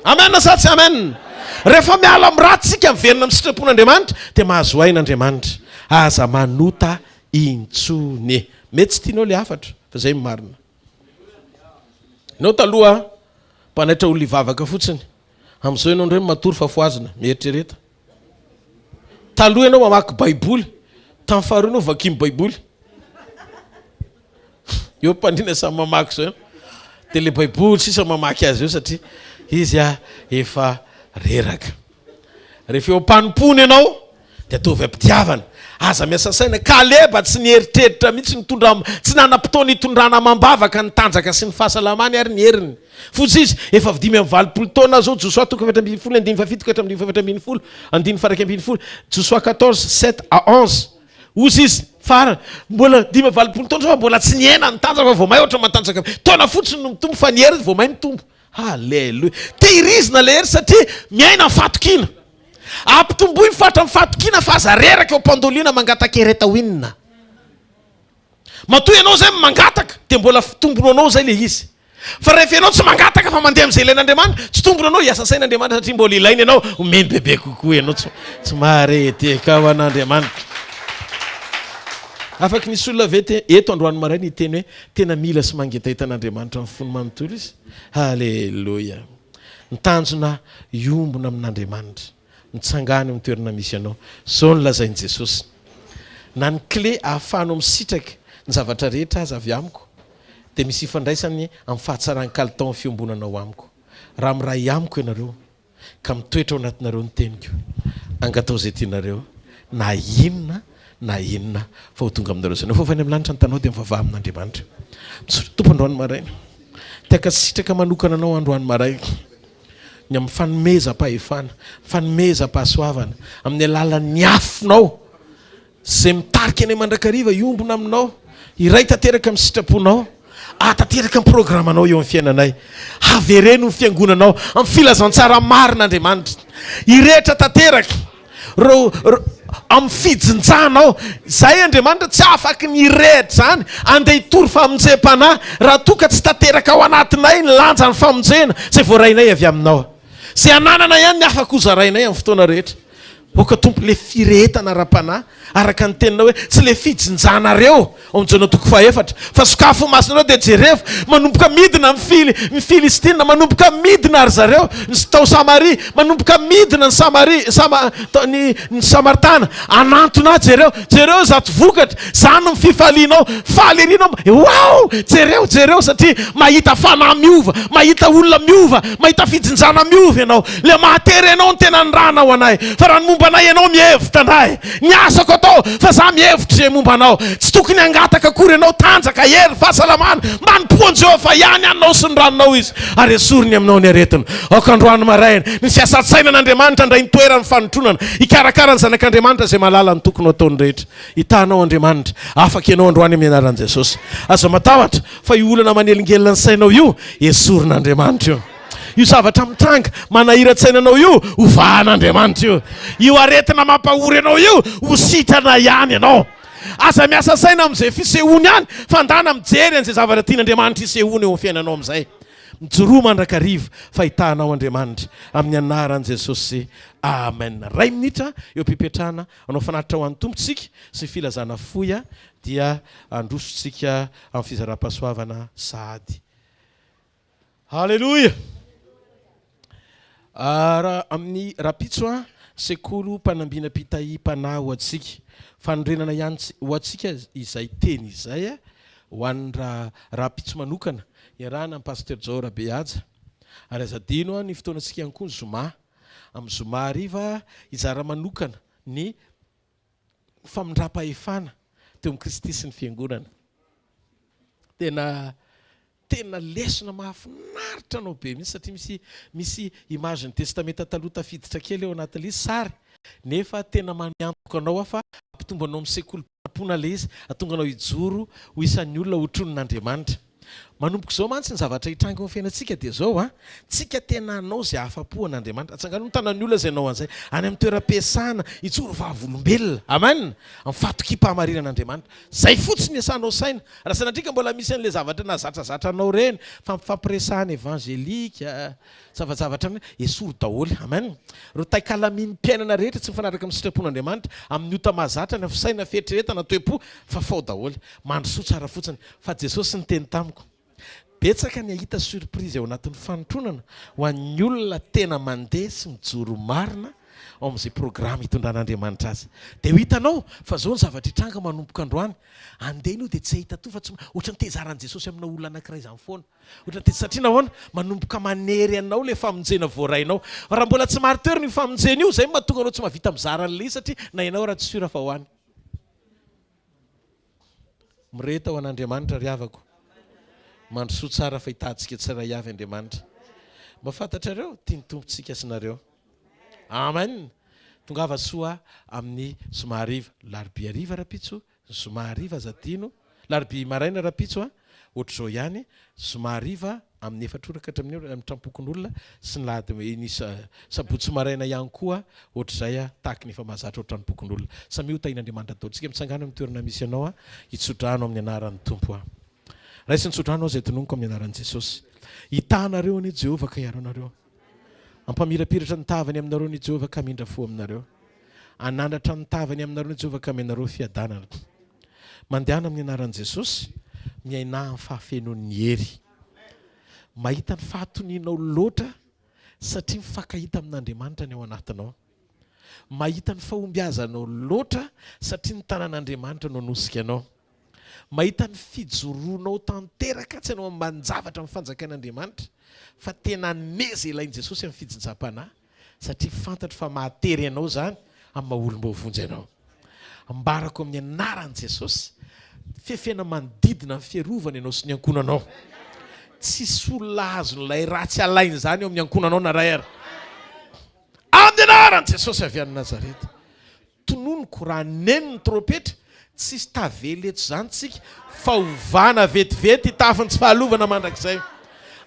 Amen sa tsy amen? Rehefa miala amin'ny ratsika miverina amin'ny sitrapon'Andriamanitra dia mahazo ain'Andriamanitra aza manota intsony. Mety tsy tianao le afatra fa zay marina. Nao taloha mpanaitra olona ivavaka fotsiny. Amin'izao ianao ndray matory fa foazina mieritreretra. Taloha ianao mamaky baiboly, tamin'ny faharoa ianao vakimy baiboly. Eo mpandrina samy mamaky zao. Dia le baiboly sisa mamaky azy eo satria izy efa reraka. Rehefa eo mpanompoana ianao dia atovy ampitiavana. Aza miasa saina kaleba tsy nieritreritra mihitsy tsy nanam-potoana hitondrana mambavaka ny tanjaka sy ny fahasalamany ary ny heriny. Fotsy izy efa 5-20 taona zao Joshua 3:7-7-8-9-10 Joshua 14:7-11 ozy izy farany mbola 5-20 taona zao mbola tsy niena ny tanjaka vao may ohatra matanjaka taona fotsiny no mitombo fa ny hery vao may mitombo. Halleluja. Tehirizina le hery satria miaina ny fatokina. Ampitomboy ny fatra ny fatokina fa aza reraka eo mpandoliana mangataka hereta winina. Matoa ianao zay mangataka dia mbola fitombonao anao zay le izy. fa rehefa ianao tsy mangataka fa mandeha am'izay ilain'andriamanitra tsy tombona anao hiasa sain'andriamanitra satria mbola ilainy ianao omeny bebe kokoa ianao tsy mahareteka ho an'andriamanitra. Afaka nisy olona ve eto androany maray ny teny hoe tena mila sy mangetahita an'andriamanitra amin'ny fony manontolo izy. Halleloia. Nitanjona iombona amin'andriamanitra, mitsangany amin'ny toerana misy ianao. Zao no lazainy Jesosy. Na ny clé ahafahanao misitraka ny zavatra rehetra aza avy amiko dia misy ifandraisany amin'ny fahatsarany kalitao amin'ny fiombonanao amiko. Raha miray amiko ianareo ka mitoetra ao anatinareo ny teniko, angatao izay tianareo na inona fa ho tonga aminareo zany. Fa any amin'ny lanitra ny tanao dia mivavaha amin'Andriamanitra. Tompo androany maraina, tiaka sitraka manokana anao androany maraina ny amin'ny fanomezam-pahefana, fanomezam-pahasoavana amin'ny alalan'ny afonao zay mitarika any mandrakariva iombona aminao, iray tanteraka amin'ny sitraponao, tanteraka amin'ny programanao eo amin'ny fiainanay, havereno ny fiangonanao amin'ny filazantsara marin'Andriamanitra, irehetra tanteraka amin'ny fijinjanao. Zay Andriamanitra tsy afaky ny irehitra zany andeha hitory famonjem-panahy raha toka tsy tanteraka ao anatinay ny lanja ny famonjena zay voarainay avy aminao. Zay ananana ihany ny afaka hozarainay amin'ny fotoana rehetra. Oka tompo le firehetana ara-panahy araka ny teninao hoe tsy le fijinjanareo amin'Jona 4 fa sokafo masonareo dia jereva manomboka midina ny Filistina, manomboka midina ary zareo ny tao Samaria, manomboka midina ny Samaritana, anantona jereo zato vokatra. Zany ny fifalianao, faly erinao, wow, jereo satria mahita fanahy miova, mahita olona miova, mahita fijinjana miova ianao. Le mahatery ianao ny tena ny ranao anay, fa raha ny momba anay ianao mihevitra anay, ny asako atao fa za mihevitra zay momba anao. Tsy tokony angataka akory ianao, tanjaka hery fahasalamana mba nipoany Jehova ihany anao sy ny ranonao izy ary esoriny aminao ny aretina. Aoka androany maraina ny fiasan-tsainan'Andriamanitra andray ny toerany fanotronana hikarakara ny zanak'Andriamanitra zay malala ny tokony ataony rehetra. Hitanao Andriamanitra, afaka ianao androany amin'ny anaran'i Jesosy. Aza matahotra fa io olana manelingelina ny sainao io esorin'Andriamanitra io. Io zavatra mitranga manahira-tsainanao io hovahan'Andriamanitra io aretina mampahory anao io ho sitrana ihany ianao. Aza miasa saina amin'izay fisehoany ihany, fandana mijery an'izay zavatra tian'Andriamanitra hisehoany eo amin'ny fiainanao amin'izay. Mijoroa mandrakariva fa hitanao Andriamanitra amin'ny anaran'i Jesosy. Amen. 2 minitra eo ampipetrahana anao fanatitra ho an'ny tompontsika sy filazana foya dia androsontsika amin'ny fizaram-pahasoavana sahady. Halleluia. Amin'ny rapitso sekoly mpanambina pitahi mpanahy ho atsika, fanondrenana ihany ho atsika izay teny izay ho an'ny rapitso manokana iarahana amin'ny pasteur Jaora Beaja ary azadino ny fotoanantsika ihany koa ny zoma. Amin'ny zoma hariva izara manokana ny famindram-pahefana teo amin'ny Kristy sy ny fiangonana. Tena lesona mahafinaritra anao be mihitsy satria misy image ny testamenta taloha tafiditra kely eo anatin'ilay sary, nefa tena maniantoka anao fa ampitombo anao amin'ny sekoly mpampiana le izy, atonga anao hijoro ho isan'ny olona hotronon'Andriamanitra. Manomboka izao mantsy ny zavatra hitranga amin'ny fiainantsika dia zao tsika tena anao izay afapo an'Andriamanitra. Atsangano ny tanan'ny olona izay anao an'izay any amin'ny toeram-piasana hijoro vavolombelona. Amen. Amin'ny fatokim-pahamarinan'Andriamanitra. Zay fotsiny asanao saina. Raha sanadrika mbola misy an'ilay zavatra nazatrazatra anao reny, fampiresahana evangelika, zavatra esoro daholo. Amen. Ro taikalaminy mpiainana rehetra tsy mifanaraka amin'ny sitrapon'Andriamanitra amin'ny ota mahazatra ny fisaina fieritreretana toe-po fa fao daholo. Mandrosoa tsara fotsiny fa Jesosy ny teny tamiko. Betsaka ny ahita surprise ao anatin'ny fanotronana ho an'ny olona tena mandeha sy mijoro marina ao amin'izay programa hitondran'Andriamanitra azy. Dia ho hitanao fa zao ny zavatra hitranga manomboka androany. Andeha io dia tsy ahita to fa tsy ohatran'ny tezaran'i Jesosy amina olona anankiray izany foana. Ohatran'ny satria nahoana manomboka manery anao ilay famonjena voarainao. Raha mbola tsy maro toerana io famonjena io, zay mahatonga anao tsy mahavita mizara an'ilay satria na ianao raha tsy sura fa ho any. Mireta ho an'Andriamanitra ry havako. Mandrosoa tsara fa hitantsika tsara avy Andriamanitra. Mba fantatrareo tia ny tompontsika sinareo. Amen. Tongava soa amin'ny zoma hariva, larobia hariva rapitso, zoma hariva zadino, larobia maraina rapitso ohatr'izao ihany, zoma hariva amin'ny 4 oraka hatramin'ny amin'ny trampokon'olona sy ny lahady ny sabotsy maraina ihany koa ohatr'izay tahaky ny efa mahazatra ohatran'ny pokon'olona. Samy io tahin'Andriamanitra ataontsika mitsangana amin'ny toerana misy ianao hitsodrano amin'ny anaran'ny tompo. Raha sy nitsodrano zay tononoko amin'ny anaran'i Jesosy. hitanareo ny Jehovah ka iaro anareo ampamirapiratra ny tavany aminareo ny Jehovah ka mindra fo aminareo anandratra ny tavany aminareo ny Jehovah ka menareo fiadanana mandehana amin'ny anaran'i Jesosy miaina amin'ny fahafenon'ny hery mahita ny fahatonianao loatra satria mifankahita amin'Andriamanitra ny ao anatinao mahita ny fahombiazanao loatra satria ny tanan'Andriamanitra no anosika anao mahita ny fijoroanao tanteraka tsy anao manjavatra amin'ny fanjakain'Andriamanitra fa tena neza ilain'i Jesosy amin'ny fijinjam-panahy satria fantatro fa mahatery anao zany amin'ny maha-olom-bavonjy anao ambarako amin'ny anaran'i Jesosy fefena manodidina ny fiarovana ianao sy ny ankonanao tsisy olona azon'ilay ratsy alainy zany eo amin'ny ankonanao na ray ary amin'ny anaran'i Jesosy avy any Nazareta tononoko raha neny ny trompetra tsisy tavely eto zany tsika fa ovana vetivety tafiny tsy fahalovana mandrakizay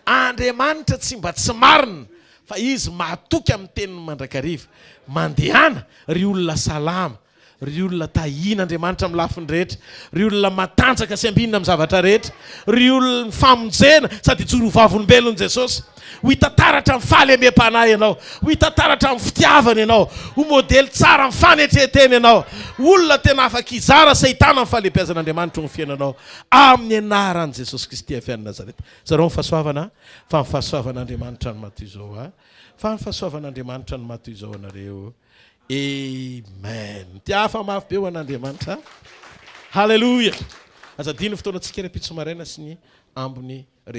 Andriamanitra tsy mba tsy marina fa izy mahatoky amin'ny teniny mandrakariva mandehana ry olona salama ry olona tahian'Andriamanitra amin'ny lafiny rehetra ry olona matanjaka sy ambinina amin'ny zavatra rehetra ry olona famonjena sady joro vavolombelon'i Jesosy ho hitataratra amin'ny fahalemem-panahy ianao ho hitataratra amin'ny fitiavana ianao ho modely tsara amin'ny fanetretena ianao olona tena afaka hizara sy ahitana amin'ny fahalehibiazan'Andriamanitra ny fiainanao amin'ny anaran'i Jesosy Kristy avy any Nazareta zareo ny fahasoavana fa ny fahasoavan'Andriamanitra no matoy izao fa ny fahasoavan'Andriamanitra no matoy izao anareo amen tiafa mafy be ho an'Andriamanitra halleluja azadino fotoana antsika rapitso maraina sy ny ambony